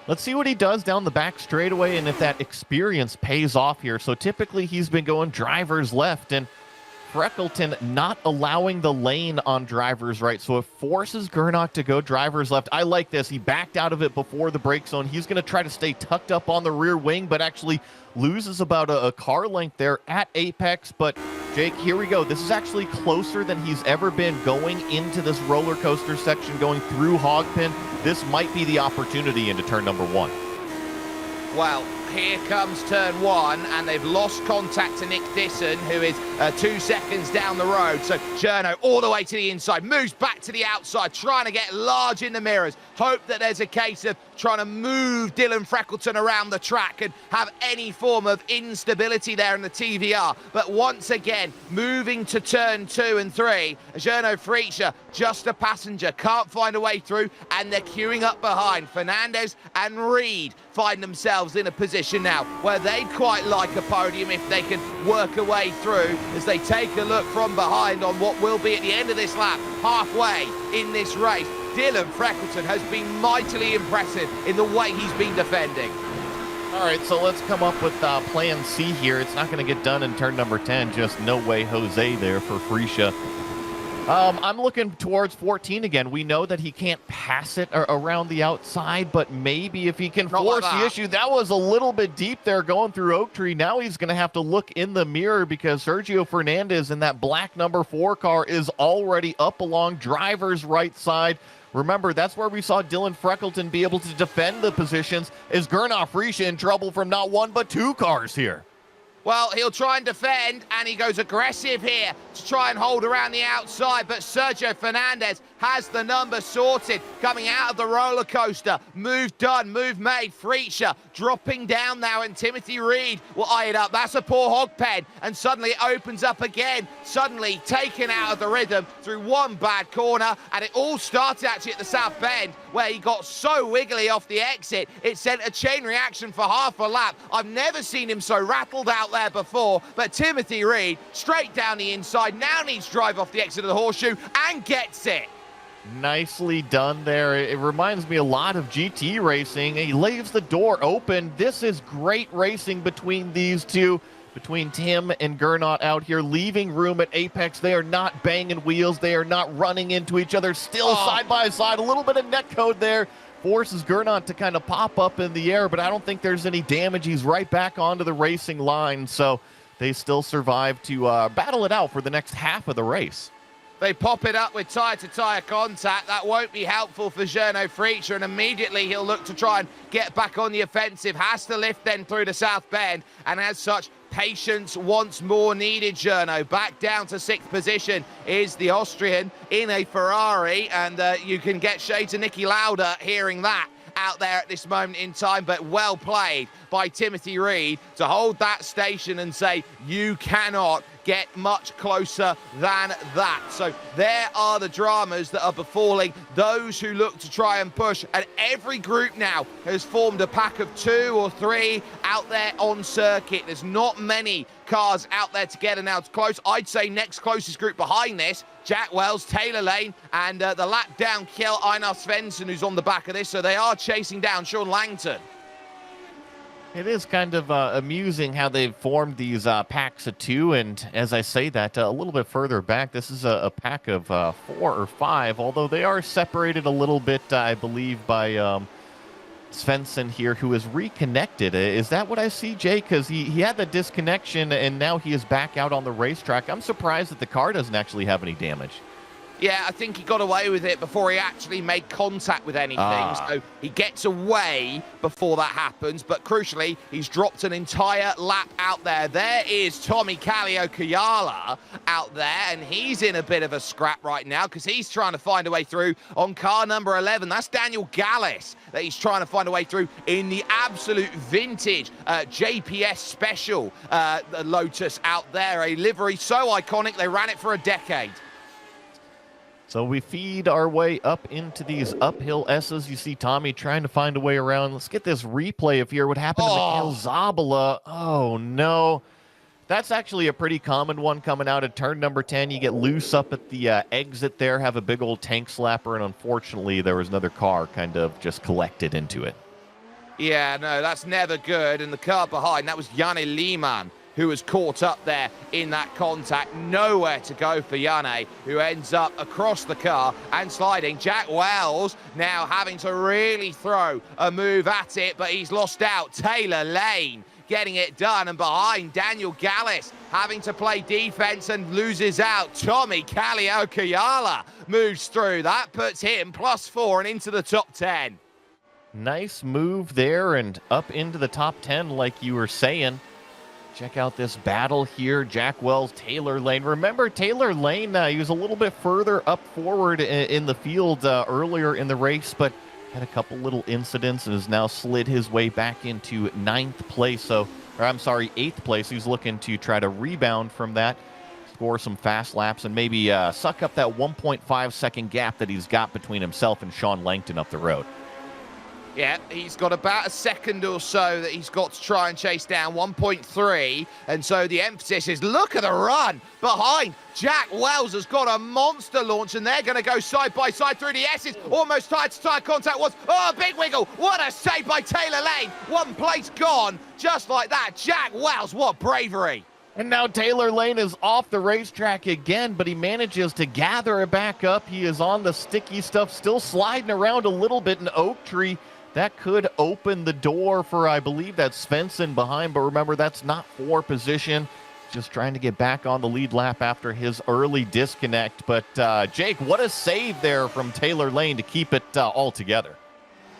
Let's see what he does down the back straightaway and if that experience pays off here. So typically he's been going drivers left, and Freckleton not allowing the lane on drivers right, so it forces Gernot to go drivers left. I like this. He backed out of it before the brake zone. He's going to try to stay tucked up on the rear wing, but actually loses about a car length there at apex. But Jake, here we go. This is actually closer than he's ever been going into this roller coaster section, going through Hogpin. This might be the opportunity into turn number 1. Well, here comes turn 1, and they've lost contact to Nick Disson, who is 2 seconds down the road. So Journo all the way to the inside, moves back to the outside, trying to get large in the mirrors. Hope that there's a case of trying to move Dylan Freckleton around the track and have any form of instability there in the TVR. But once again, moving to turn 2 and 3, Journo Freacher, just a passenger, can't find a way through, and they're queuing up behind. Fernandez and Reed find themselves in a position position now where they'd quite like a podium if they can work a way through as they take a look from behind on what will be at the end of this lap, halfway in this race. Dylan Freckleton has been mightily impressive in the way he's been defending. All right, so let's come up with plan C here. It's not going to get done in turn number 10. Just no way Jose there for Freesia. I'm looking towards 14 again. We know that he can't pass it around the outside, but maybe if he can force the issue. That was a little bit deep there going through Oak Tree. Now he's going to have to look in the mirror because Sergio Fernandez in that black number 4 car is already up along driver's right side. Remember, that's where we saw Dylan Freckleton be able to defend the positions. Is Gernot Freesia in trouble from not 1 but 2 cars here? Well, he'll try and defend, and he goes aggressive here to try and hold around the outside, but Sergio Fernandez has the number sorted, coming out of the roller coaster. Move done, move made. Freesia dropping down now, and Timothy Reed will eye it up. That's a poor hog pen, and suddenly it opens up again. Suddenly taken out of the rhythm through one bad corner, and it all started actually at the South Bend, where he got so wiggly off the exit, it sent a chain reaction for half a lap. I've never seen him so rattled out there before, but Timothy Reed straight down the inside, now needs to drive off the exit of the horseshoe and gets it. Nicely done there. It reminds me a lot of GT racing. He leaves the door open. This is great racing between these two, between Tim and Gernot out here, leaving room at Apex. They are not banging wheels. They are not running into each other, still side by side. A little bit of net code there forces Gernot to kind of pop up in the air, but I don't think there's any damage. He's right back onto the racing line, so they still survive to battle it out for the next half of the race. They pop it up with tyre-to-tyre contact. That won't be helpful for Gernot Freesia, and immediately he'll look to try and get back on the offensive. Has to lift then through the South Bend, and as such, patience once more needed. Gernot back down to 6th position is the Austrian in a Ferrari, and you can get shades of Niki Lauda hearing that out there at this moment in time, but well played by Timothy Reed to hold that station and say, you cannot get much closer than that. So there are the dramas that are befalling those who look to try and push, and every group now has formed a pack of 2 or 3 out there on circuit. There's not many cars out there together now. It's close. I'd say next closest group behind this, Jack Wells, Taylor Lane, and the lap down Kjell Einar Svensson, who's on the back of this, so they are chasing down Sean Langton. It is kind of amusing how they've formed these packs of 2, and as I say that, a little bit further back, this is a pack of 4 or 5, although they are separated a little bit, I believe, by Svensson here, who is reconnected. Is that what I see, Jay? Because he had the disconnection, and now he is back out on the racetrack. I'm surprised that the car doesn't actually have any damage. Yeah, I think he got away with it before he actually made contact with anything. So he gets away before that happens. But crucially, he's dropped an entire lap out there. There is Tommy Kallio-Kujala out there, and he's in a bit of a scrap right now because he's trying to find a way through on car number 11. That's Daniel Gallis that he's trying to find a way through in the absolute vintage JPS special Lotus out there. A livery so iconic, they ran it for a decade. So we feed our way up into these uphill S's. You see Tommy trying to find a way around. Let's get this replay of here. What happened to Mikhail Zabala? Oh, no. That's actually a pretty common one coming out of turn number 10. You get loose up at the exit there, have a big old tank slapper, and unfortunately there was another car kind of just collected into it. Yeah, no, that's never good. And the car behind, that was Janne Lehmann, who was caught up there in that contact. Nowhere to go for Janne, who ends up across the car and sliding. Jack Wells now having to really throw a move at it, but he's lost out. Taylor Lane getting it done, and behind Daniel Gallis having to play defense and loses out. Tommy Kallio-Kujala moves through. That puts him +4 and into the top 10. Nice move there and up into the top 10 like you were saying. Check out this battle here. Jack Wells, Taylor Lane. Remember, Taylor Lane, he was a little bit further up forward in the field earlier in the race, but had a couple little incidents and has now slid his way back into 9th place. Or I'm sorry, 8th place. He's looking to try to rebound from that, score some fast laps, and maybe suck up that 1.5 second gap that he's got between himself and Sean Langton up the road. Yeah, he's got about a second or so that he's got to try and chase down, 1.3. And so the emphasis is, look at the run behind. Jack Wells has got a monster launch, and they're going to go side by side through the S's. Almost tire-to-tire contact was, oh, big wiggle. What a save by Taylor Lane. One place gone, just like that. Jack Wells, what bravery. And now Taylor Lane is off the racetrack again, but he manages to gather it back up. He is on the sticky stuff, still sliding around a little bit in Oak Tree. That could open the door for, I believe, that Svensson behind, but remember, that's not for position. Just trying to get back on the lead lap after his early disconnect. But, Jake, what a save there from Taylor Lane to keep it all together.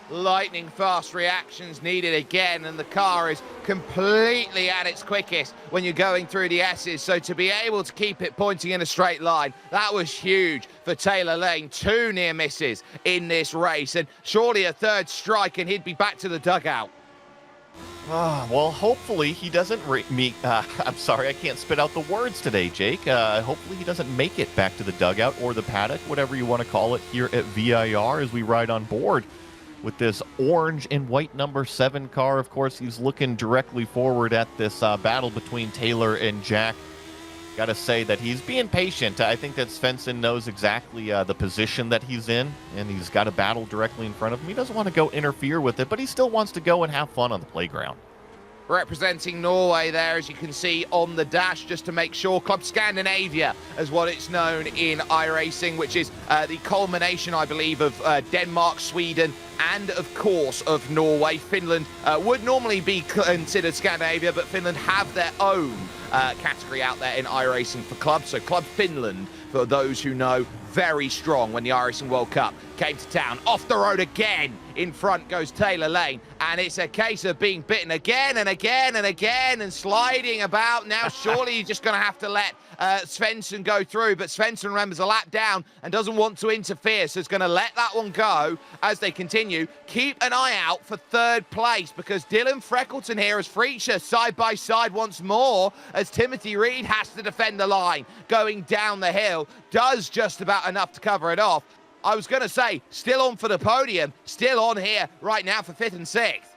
Lightning fast reactions needed again, and the car is completely at its quickest when you're going through the S's. So to be able to keep it pointing in a straight line, that was huge for Taylor Lane. 2 near misses in this race, and surely a third strike and he'd be back to the dugout. Well, hopefully he doesn't I'm sorry, I can't spit out the words today, Jake. Hopefully he doesn't make it back to the dugout or the paddock, whatever you want to call it, here at VIR as we ride on board with this orange and white number 7 car. Of course, he's looking directly forward at this battle between Taylor and Jack. Got to say that he's being patient. I think that Svensson knows exactly the position that he's in, and he's got a battle directly in front of him. He doesn't want to go interfere with it, but he still wants to go and have fun on the playground. Representing Norway there, as you can see on the dash, just to make sure. Club Scandinavia is what it's known in iRacing, which is the culmination, I believe, of Denmark, Sweden, and of course of Norway. Finland would normally be considered Scandinavia, but Finland have their own category out there in iRacing for clubs. So Club Finland, for those who know, very strong when the iRacing World Cup came to town. Off the road again. In front goes Taylor Lane, and it's a case of being bitten again and again and again and sliding about. Now surely you're just going to have to let Svensson go through, but Svensson remembers a lap down and doesn't want to interfere, so it's going to let that one go as they continue. Keep an eye out for third place, because Dylan Freckleton here as Freacher side by side once more, as Timothy Reed has to defend the line going down the hill. Does just about enough to cover it off. I was going to say, still on for the podium, still on here right now for 5th and 6th.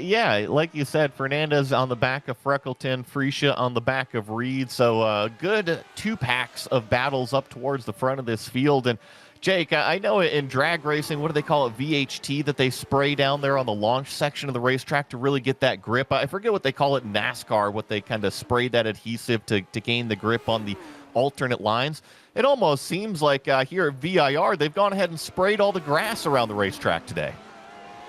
Yeah, like you said, Fernandez on the back of Freckleton, Freesia on the back of Reed. So good 2 packs of battles up towards the front of this field. And Jake, I know in drag racing, what do they call it, VHT, that they spray down there on the launch section of the racetrack to really get that grip. I forget what they call it in NASCAR, what they kind of spray that adhesive to gain the grip on the alternate lines. It almost seems like here at VIR, they've gone ahead and sprayed all the grass around the racetrack today.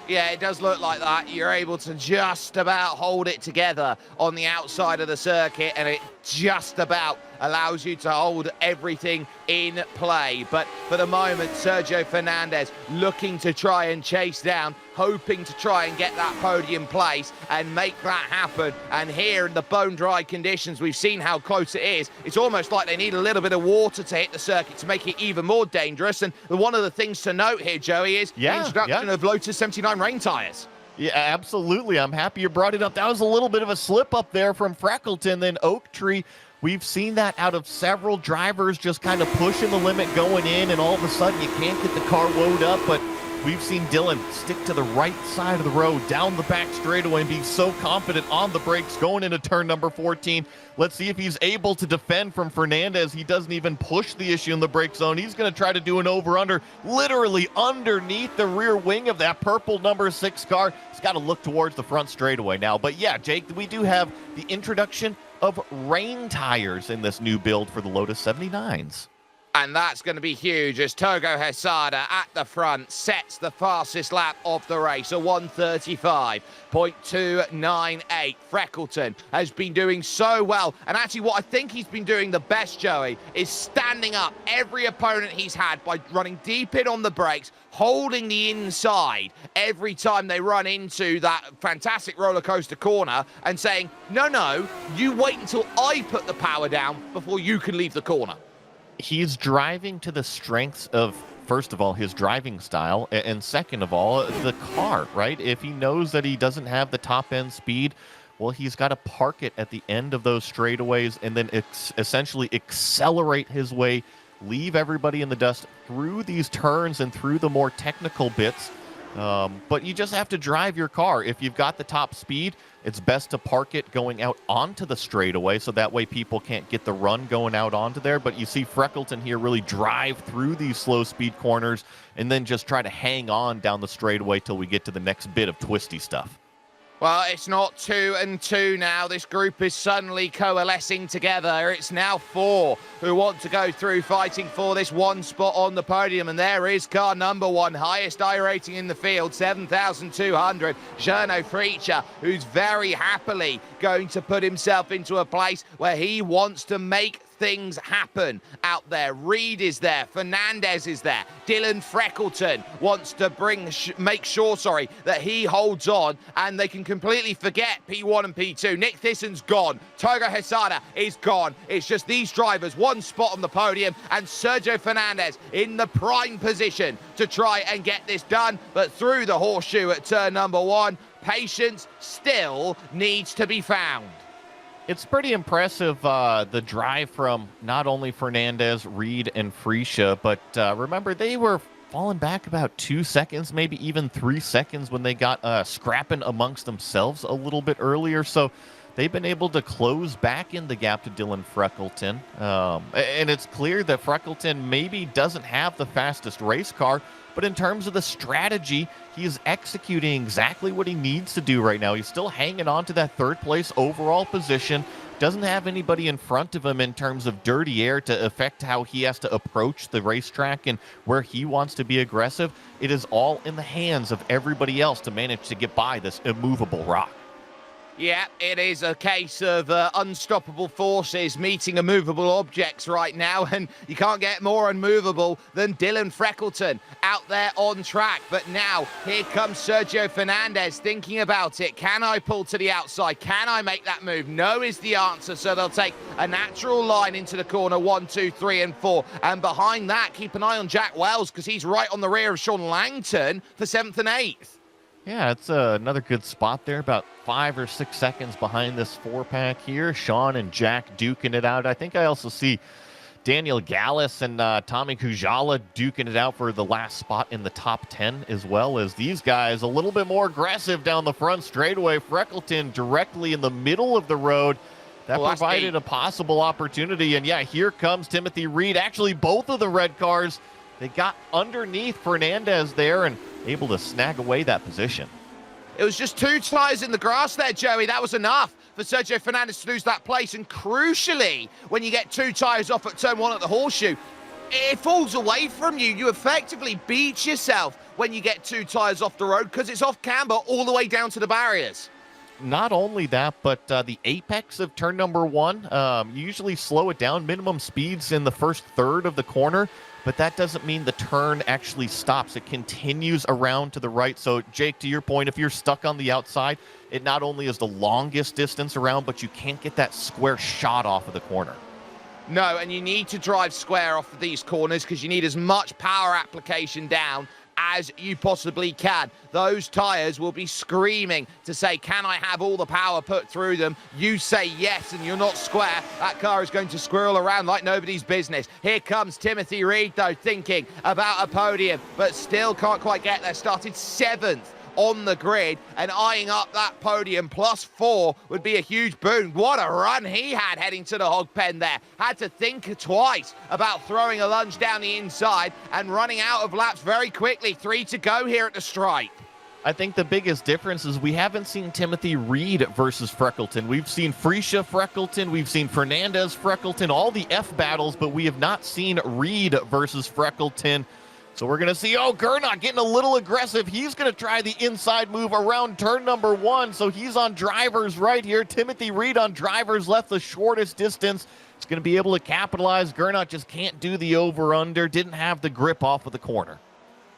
Yeah, it does look like that. You're able to just about hold it together on the outside of the circuit, and it just about allows you to hold everything in play. But for the moment, Sergio Fernandez looking to try and chase down, hoping to try and get that podium place and make that happen. And here in the bone-dry conditions, we've seen how close it is. It's almost like they need a little bit of water to hit the circuit to make it even more dangerous. And one of the things to note here, Joey, is the introduction of Lotus 79 rain tyres. Yeah, absolutely. I'm happy you brought it up. That was a little bit of a slip up there from Freckleton. Then Oak Tree, we've seen that out of several drivers, just kind of pushing the limit going in, and all of a sudden you can't get the car wound up. But we've seen Dylan stick to the right side of the road, down the back straightaway, and be so confident on the brakes going into turn number 14. Let's see if he's able to defend from Fernandez. He doesn't even push the issue in the brake zone. He's going to try to do an over-under literally underneath the rear wing of that purple number 6 car. He's got to look towards the front straightaway now. But yeah, Jake, we do have the introduction of rain tires in this new build for the Lotus 79s. And that's going to be huge as Togo Hesada at the front sets the fastest lap of the race, a 1:35.298. Freckleton has been doing so well. And actually what I think he's been doing the best, Joey, is standing up every opponent he's had by running deep in on the brakes, holding the inside every time they run into that fantastic roller coaster corner and saying, no, you wait until I put the power down before you can leave the corner. He's driving to the strengths of, first of all, his driving style, and second of all, the car, right? If he knows that he doesn't have the top end speed, well, he's got to park it at the end of those straightaways and then essentially accelerate his way, leave everybody in the dust through these turns and through the more technical bits. But you just have to drive your car. If you've got the top speed, it's best to park it going out onto the straightaway, so that way people can't get the run going out onto there. But you see Freckleton here really drive through these slow speed corners and then just try to hang on down the straightaway till we get to the next bit of twisty stuff. Well, it's not 2 and 2 now. This group is suddenly coalescing together. It's now 4 who want to go through, fighting for this one spot on the podium. And there is car number 1, highest I-rating in the field, 7,200. Gernot Fritsch, who's very happily going to put himself into a place where he wants to make things happen out there. Reed is there, Fernandez is there, Dylan Freckleton wants to make sure that he holds on, and they can completely forget P1 and P2. Nick Thisson's gone, Togo Hesada is gone. It's just these drivers, one spot on the podium, and Sergio Fernandez in the prime position to try and get this done. But through the horseshoe at turn number 1, patience still needs to be found. It's pretty impressive, the drive from not only Fernandez, Reed, and Fritsch, but remember, they were falling back about 2 seconds, maybe even 3 seconds when they got scrapping amongst themselves a little bit earlier. So they've been able to close back in the gap to Dylan Freckleton. And it's clear that Freckleton maybe doesn't have the fastest race car, but in terms of the strategy, he is executing exactly what he needs to do right now. He's still hanging on to that third place overall position. Doesn't have anybody in front of him in terms of dirty air to affect how he has to approach the racetrack and where he wants to be aggressive. It is all in the hands of everybody else to manage to get by this immovable rock. Yeah, it is a case of unstoppable forces meeting immovable objects right now, and you can't get more unmovable than Dylan Freckleton out there on track. But now, here comes Sergio Fernandez thinking about it. Can I pull to the outside? Can I make that move? No is the answer, so they'll take a natural line into the corner, 1, 2, 3, and 4. And behind that, keep an eye on Jack Wells, because he's right on the rear of Sean Langton for 7th and 8th. Yeah, it's another good spot there, about 5 or 6 seconds behind this 4-pack here. Sean and Jack duking it out. I think I also see Daniel Gallus and Tommy Kujala duking it out for the last spot in the top 10, as well as these guys a little bit more aggressive down the front straightaway. Freckleton directly in the middle of the road. That provided a possible opportunity. And yeah, here comes Timothy Reed. Actually, both of the red cars, they got underneath Fernandez there and able to snag away that position. It was just 2 tires in the grass there, Joey. That was enough for Sergio Fernandez to lose that place. And crucially, when you get 2 tires off at turn 1 at the horseshoe, it falls away from you. You effectively beat yourself when you get 2 tires off the road, because it's off camber all the way down to the barriers. Not only that, but the apex of turn number 1, you usually slow it down, minimum speeds in the first third of the corner, but that doesn't mean the turn actually stops. It continues around to the right. So, Jake, to your point, if you're stuck on the outside, it not only is the longest distance around, but you can't get that square shot off of the corner. No, and you need to drive square off of these corners, because you need as much power application down as you possibly can. Those tires will be screaming to say, can I have all the power put through them? You say yes, and you're not square. That car is going to squirrel around like nobody's business. Here comes Timothy Reed, though, thinking about a podium, but still can't quite get there. Started 7th on the grid, and eyeing up that podium. +4 would be a huge boon. What a run he had heading to the hog pen there. Had to think twice about throwing a lunge down the inside and running out of laps very quickly. 3 to go here at the stripe. I think the biggest difference is we haven't seen Timothy Reed versus Freckleton. We've seen Fritsch Freckleton, we've seen Fernandez Freckleton, all the F battles, but we have not seen Reed versus Freckleton. So we're going to see, Gernot getting a little aggressive. He's going to try the inside move around turn number 1. So he's on driver's right here. Timothy Reed on driver's left, the shortest distance. It's going to be able to capitalize. Gernot just can't do the over-under. Didn't have the grip off of the corner.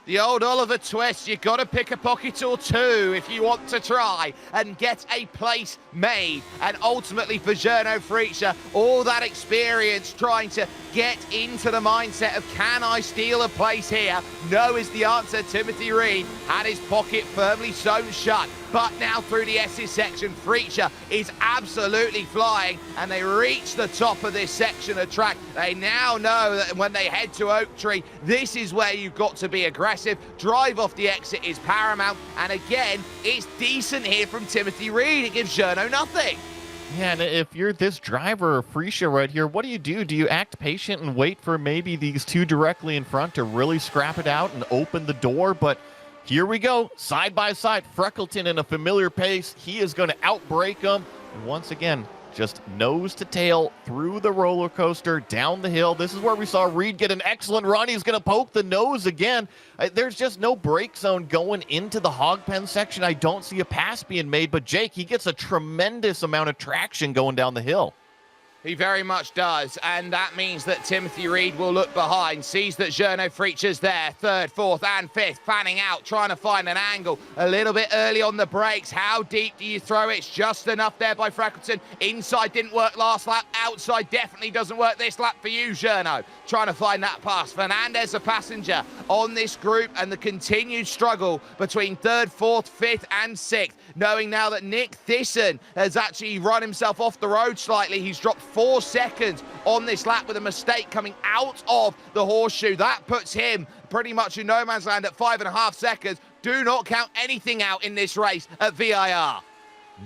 The old Oliver Twist, you've got to pick a pocket or 2 if you want to try and get a place made. And ultimately for Gernot Fritsch, all that experience trying to get into the mindset of, can I steal a place here? No is the answer. Timothy Reed had his pocket firmly sewn shut. But now through the S's section, Freacher is absolutely flying, and they reach the top of this section of track. They now know that when they head to Oak Tree, this is where you've got to be aggressive. Drive off the exit is paramount, and again, it's decent here from Timothy Reed. It gives Journo nothing. Yeah, and if you're this driver or Freacher right here, what do? Do you act patient and wait for maybe these two directly in front to really scrap it out and open the door? But here we go, side by side, Freckleton in a familiar pace. He is going to outbrake them. And once again, just nose to tail through the roller coaster, down the hill. This is where we saw Reed get an excellent run. He's going to poke the nose again. There's just no break zone going into the hog pen section. I don't see a pass being made, but Jake, he gets a tremendous amount of traction going down the hill. He very much does, and that means that Timothy Reed will look behind, sees that Journo Freacher's there, third, fourth, and fifth, fanning out, trying to find an angle. A little bit early on the brakes. How deep do you throw it? It's just enough there by Freckleton. Inside didn't work last lap. Outside definitely doesn't work this lap for you, Journo. Trying to find that pass. Fernandez, a passenger on this group, and the continued struggle between third, fourth, fifth, and sixth. Knowing now that Nick Thyssen has actually run himself off the road slightly. He's dropped 4 seconds on this lap with a mistake coming out of the horseshoe. That puts him pretty much in no man's land at 5.5 seconds. Do not count anything out in this race at VIR.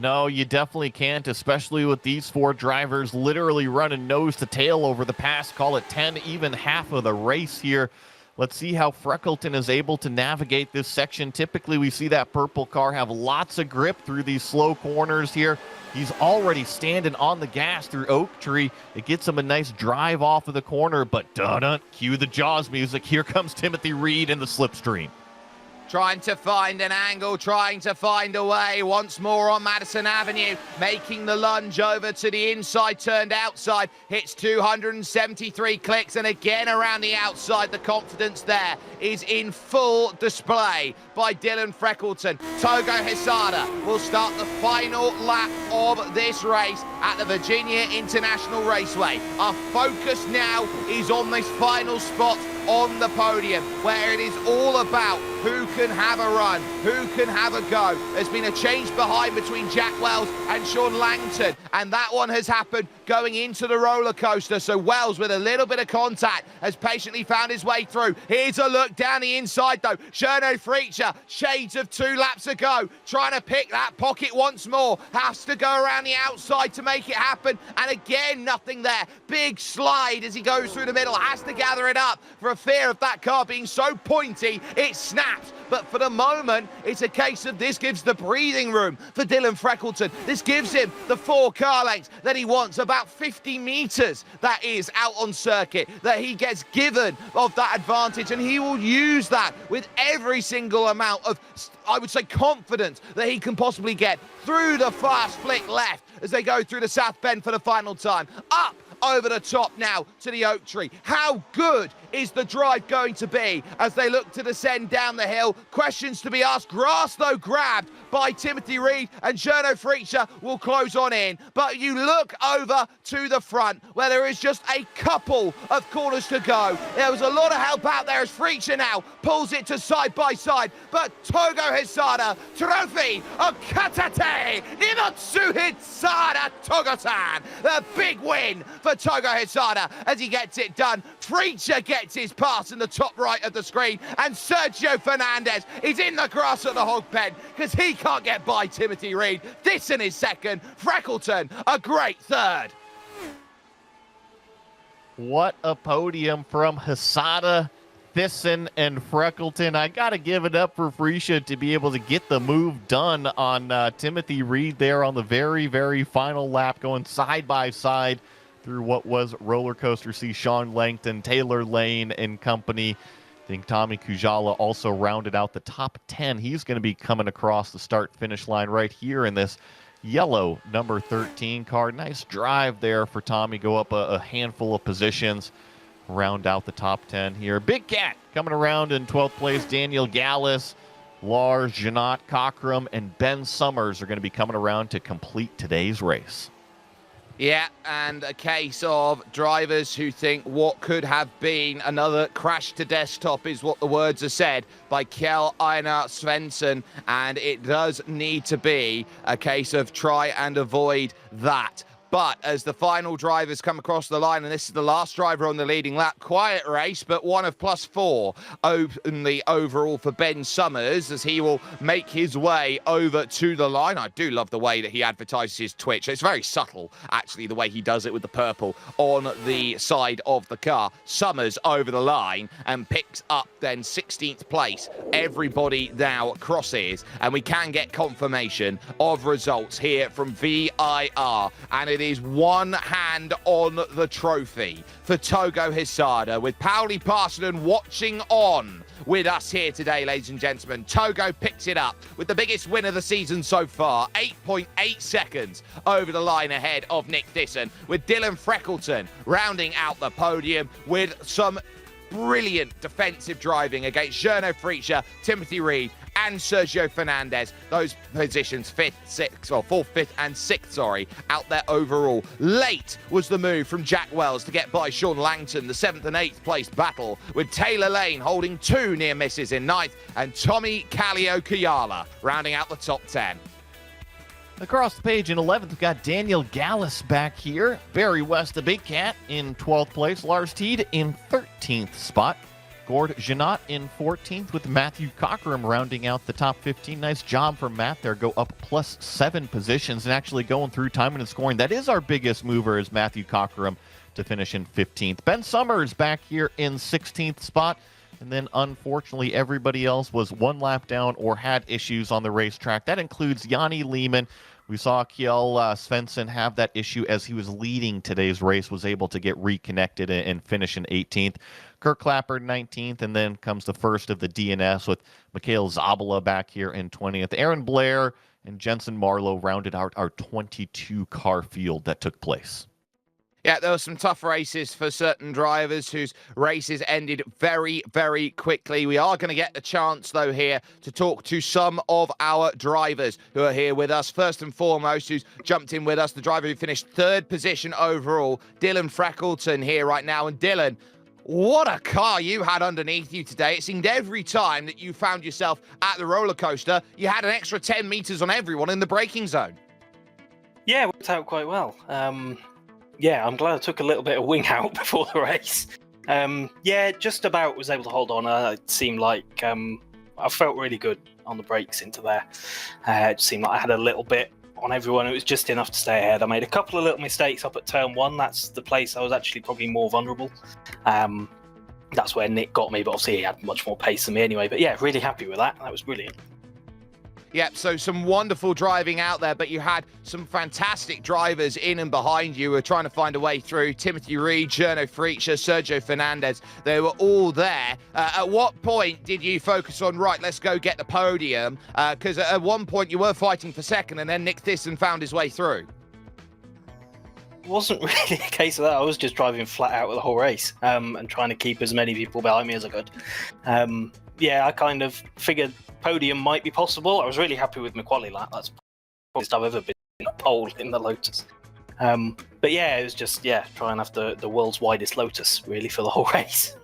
No, you definitely can't, especially with these 4 drivers literally running nose to tail over the past, call it 10, even half of the race here. Let's see how Freckleton is able to navigate this section. Typically, we see that purple car have lots of grip through these slow corners here. He's already standing on the gas through Oak Tree. It gets him a nice drive off of the corner, but dun-dun, cue the Jaws music. Here comes Timothy Reed in the slipstream. Trying to find an angle, trying to find a way. Once more on Madison Avenue, making the lunge over to the inside, turned outside. Hits 273 clicks, and again around the outside. The confidence there is in full display by Dylan Freckleton. Togo Hesada will start the final lap of this race at the Virginia International Raceway. Our focus now is on this final spot on the podium, where it is all about who can have a run, who can have a go. There's been a change behind between Jack Wells and Sean Langton, and that one has happened going into the roller coaster. So Wells, with a little bit of contact, has patiently found his way through. Here's a look down the inside though. Journo Freacher, shades of 2 laps ago, trying to pick that pocket once more. Has to go around the outside to make it happen, and again, nothing there. Big slide as he goes through the middle, has to gather it up for a fear of that car being so pointy, it snaps. But for the moment, it's a case of this gives the breathing room for Dylan Freckleton. This gives him the 4 car lengths that he wants, about 50 meters that is out on circuit, that he gets given of that advantage, and he will use that with every single amount of, I would say, confidence that he can possibly get through the fast flick left as they go through the South Bend for the final time. Up over the top now to the Oak Tree. How good is the drive going to be as they look to descend down the hill? Questions to be asked. Grass, though, grabbed by Timothy Reed, and Journo Freacher will close on in. But you look over to the front where there is just a couple of corners to go. There was a lot of help out there as Freacher now pulls it to side by side. But Togo Hesada, Trophy of Katate, Inotsu Hesada Togo-san. The big win for Togo Hesada as he gets it done. Freacher gets his pass in the top right of the screen, and Sergio Fernandez is in the grass at the hog pen because he can't get by Timothy Reed. This in his second. Freckleton, a great third. What a podium from Hesada, Thyssen, and Freckleton. I got to give it up for Freacher to be able to get the move done on Timothy Reed there on the very, very final lap, going side by side through what was roller coaster. See Sean Langton, Taylor Lane and company. I think Tommy Kujala also rounded out the top 10. He's going to be coming across the start-finish line right here in this yellow number 13 car. Nice drive there for Tommy. Go up a handful of positions, round out the top 10 here. Big Cat coming around in 12th place. Daniel Gallus, Lars, Janot, Cockrum, and Ben Summers are going to be coming around to complete today's race. Yeah, and a case of drivers who think what could have been another crash to desktop is what the words are said by Kjell Einar Svensson, and it does need to be a case of try and avoid that. But as the final drivers come across the line, and this is the last driver on the leading lap, quiet race, but one of +4 only overall for Ben Summers as he will make his way over to the line. I do love the way that he advertises his Twitch. It's very subtle, actually, the way he does it with the purple on the side of the car. Summers over the line and picks up then 16th place. Everybody now crosses, and we can get confirmation of results here from VIR, and it is one hand on the trophy for Togo Hisada, with Pauli Parsonen watching on with us here today, ladies and gentlemen. Togo picks it up with the biggest win of the season so far, 8.8 seconds over the line ahead of Nick Disson, with Dylan Freckleton rounding out the podium with some brilliant defensive driving against Jerno Fritzsche, Timothy Reed, and Sergio Fernandez. Those positions, 4th, 5th, and 6th, out there overall. Late was the move from Jack Wells to get by Sean Langton, the 7th and 8th place battle, with Taylor Lane holding 2 near misses in 9th, and Tommy Kallio Kujala rounding out the top 10. Across the page in 11th, we've got Daniel Gallus back here. Barry West, the Big Cat, in 12th place. Lars Teed in 13th spot. Gord Janot in 14th, with Matthew Cockram rounding out the top 15. Nice job from Matt there. Go up +7 positions and actually going through timing and scoring. That is our biggest mover, is Matthew Cockram to finish in 15th. Ben Summers back here in 16th spot. And then, unfortunately, everybody else was one lap down or had issues on the racetrack. That includes Yanni Lehman. We saw Kjell Svensson have that issue as he was leading today's race, was able to get reconnected and finish in 18th. Kirk Clapper, 19th, and then comes the first of the DNS with Mikhail Zabala back here in 20th. Aaron Blair and Jensen Marlowe rounded out our 22-car field that took place. Yeah, there were some tough races for certain drivers whose races ended very, very quickly. We are going to get the chance, though, here to talk to some of our drivers who are here with us. First and foremost, who's jumped in with us, the driver who finished 3rd position overall, Dylan Freckleton, here right now. And Dylan, what a car you had underneath you today. It seemed every time that you found yourself at the roller coaster, you had an extra 10 meters on everyone in the braking zone. Yeah, it worked out quite well. Yeah, I'm glad I took a little bit of wing out before the race. Yeah, just about was able to hold on. It seemed like I felt really good on the brakes into there. It seemed like I had a little bit on everyone. It was just enough to stay ahead. I made a couple of little mistakes up at turn 1. That's the place I was actually probably more vulnerable. That's where Nick got me, but obviously he had much more pace than me anyway. But yeah, really happy with that. That was brilliant. Yep, so some wonderful driving out there, but you had some fantastic drivers in and behind you who were trying to find a way through. Timothy Reed, Jerno Fritzsche, Sergio Fernandez, they were all there. At what point did you focus on, right, let's go get the podium? Because at one point you were fighting for second, and then Nick Thyssen found his way through. It wasn't really a case of that. I was just driving flat out with the whole race and trying to keep as many people behind me as I could. Yeah, I kind of figured podium might be possible. I was really happy with my quali lap. That's the best I've ever been in a pole in the Lotus. But yeah, it was just, try and have the world's widest Lotus, really, for the whole race.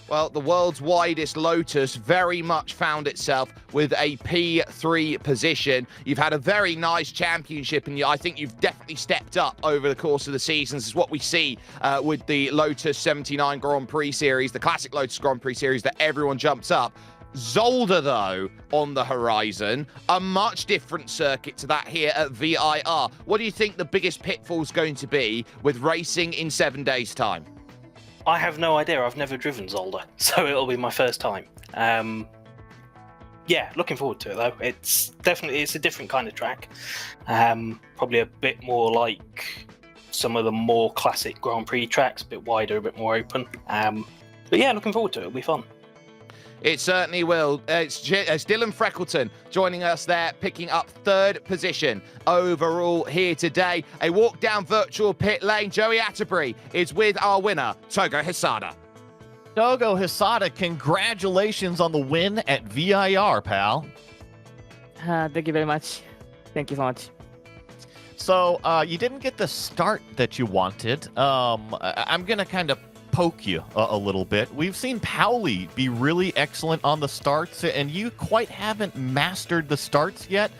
Well, the world's widest Lotus very much found itself with a P3 position. You've had a very nice championship, and I think you've definitely stepped up over the course of the seasons. It's what we see with the Lotus 79 Grand Prix Series, the classic Lotus Grand Prix Series, that everyone jumps up. Zolder, though, on the horizon, a much different circuit to that here at VIR. What do you think the biggest pitfall is going to be with racing in 7 days' time? I have no idea. I've never driven Zolder, so it'll be my first time. Yeah, looking forward to it, though. It's a different kind of track. Probably a bit more like some of the more classic Grand Prix tracks, a bit wider, a bit more open. But yeah, looking forward to it. It'll be fun. It certainly will. It's Dylan Freckleton joining us there, picking up 3rd position overall here today. A walk down virtual pit lane. Joey Atterbury is with our winner, Togo Hisada. Togo Hisada, congratulations on the win at VIR, pal. Thank you very much. Thank you so much. So you didn't get the start that you wanted. I'm going to kind of poke you a little bit. We've seen Pauli be really excellent on the starts, and you quite haven't mastered the starts yet.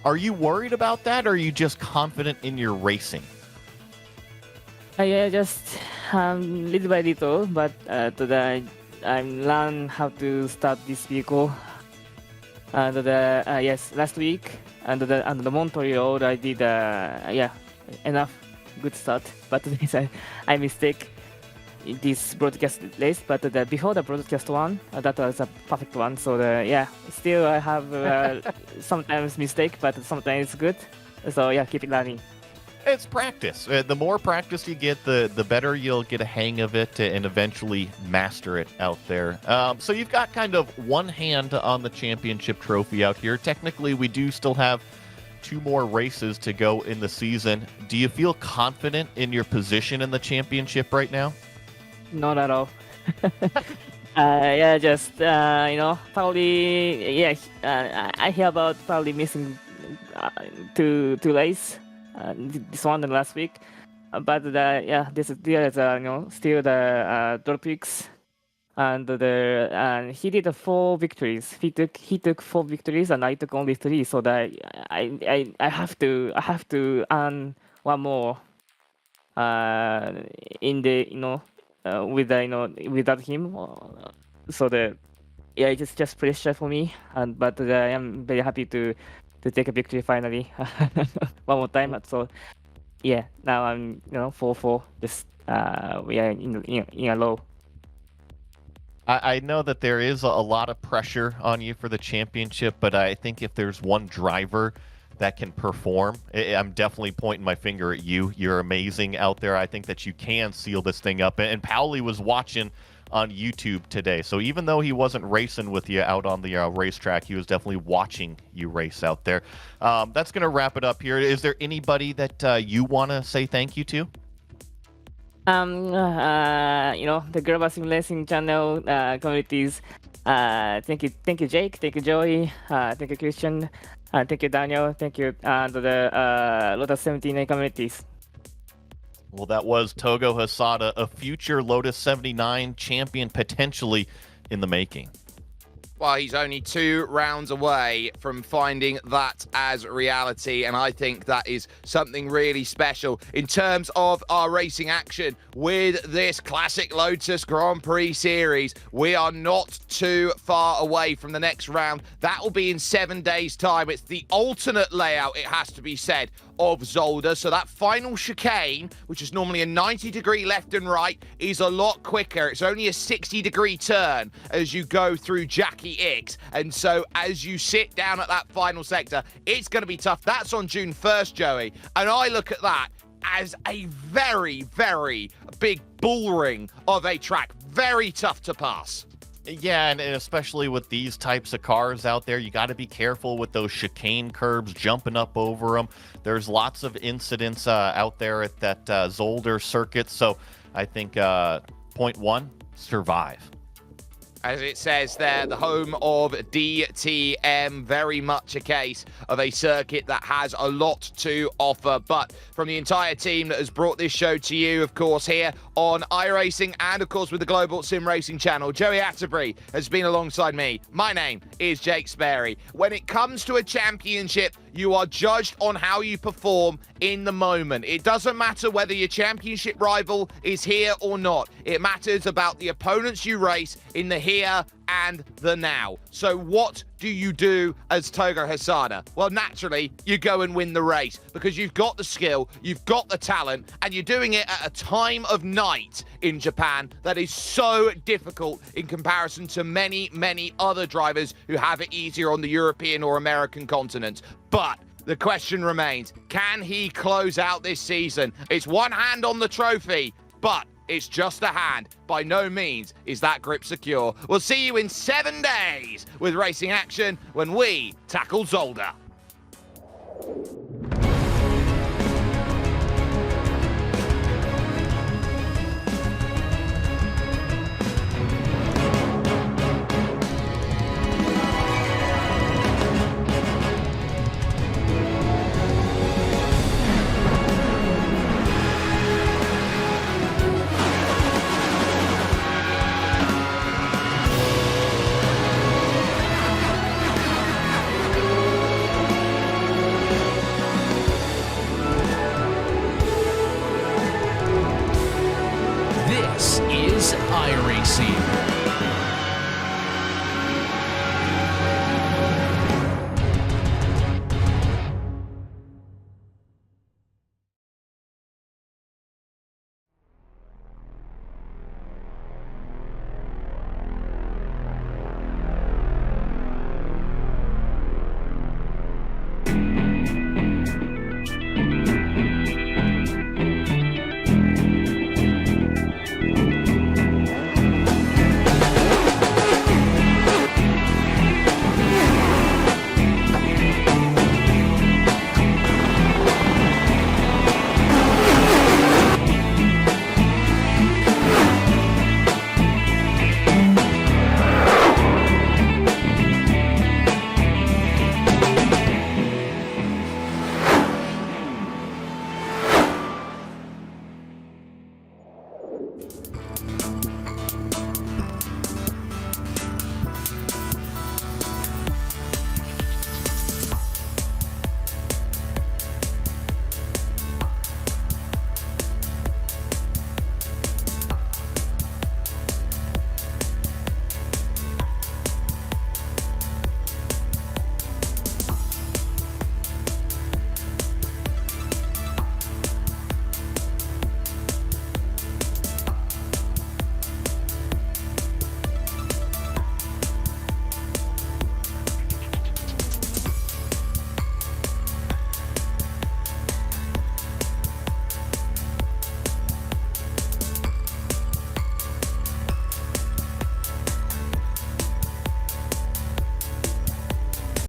Are you worried about that, or are you just confident in your racing? Yeah, just little by little, but I learn how to start this vehicle. And yes, last week and the Montreal I did enough good start, but I mistake in this broadcast race. But before the broadcast one, that was a perfect one. So still I have sometimes mistake, but sometimes it's good. So yeah, keep it learning. It's practice. The more practice you get, the better you'll get a hang of it and eventually master it out there. So you've got kind of one hand on the championship trophy out here. Technically, we do still have 2 more races to go in the season. Do you feel confident in your position in the championship right now? Not at all. Probably, I hear about probably missing 2 races. This one and last week, but there is still the Tropics, and he did 4 victories. He took 4 victories, and I took only 3. So that I have to earn 1 more. In the without him. So it's just pressure for me, but I am very happy to take a victory finally. One more time. So now I'm 4-4. Just we are in a low. I know that there is a lot of pressure on you for the championship, but I think if there's one driver that can perform, I'm definitely pointing my finger at you. You're amazing out there. I think that you can seal this thing up. And Pauli was watching on YouTube today. So even though he wasn't racing with you out on the racetrack, he was definitely watching you race out there. That's going to wrap it up here. Is there anybody that you want to say thank you to? The Global Sim Racing channel communities. Thank you, Jake. Thank you, Joey. Thank you, Christian. Thank you, Daniel. Thank you, the Lotus 79 communities. Well, that was Togo Hasada, a future Lotus 79 champion potentially in the making. Well, he's only 2 rounds away from finding that as reality, and I think that is something really special in terms of our racing action with this classic Lotus Grand Prix series. We are not too far away from the next round. That will be in 7 days' time. It's the alternate layout, it has to be said, of Zolder. So that final chicane, which is normally a 90-degree left and right, is a lot quicker. It's only a 60-degree turn as you go through Jackie X. And so as you sit down at that final sector, it's going to be tough. That's on June 1st, Joey. And I look at that as a very, very big bull ring of a track. Very tough to pass. Yeah, and especially with these types of cars out there, you got to be careful with those chicane curbs, jumping up over them. There's lots of incidents out there at that Zolder circuit. So I think point 1, survive. As it says there, the home of DTM, very much a case of a circuit that has a lot to offer. But from the entire team that has brought this show to you, of course, here on iRacing and, of course, with the Global Sim Racing channel, Joey Atterbury has been alongside me. My name is Jake Sperry. When it comes to a championship, you are judged on how you perform in the moment. It doesn't matter whether your championship rival is here or not. It matters about the opponents you race in the here and the now. So what do you do as Togo Hasada? Well, naturally, you go and win the race because you've got the skill, you've got the talent, and you're doing it at a time of night in Japan that is so difficult in comparison to many, many other drivers who have it easier on the European or American continents. But the question remains, can he close out this season? It's one hand on the trophy, but it's just a hand. By no means is that grip secure. We'll see you in 7 days with racing action when we tackle Zolder.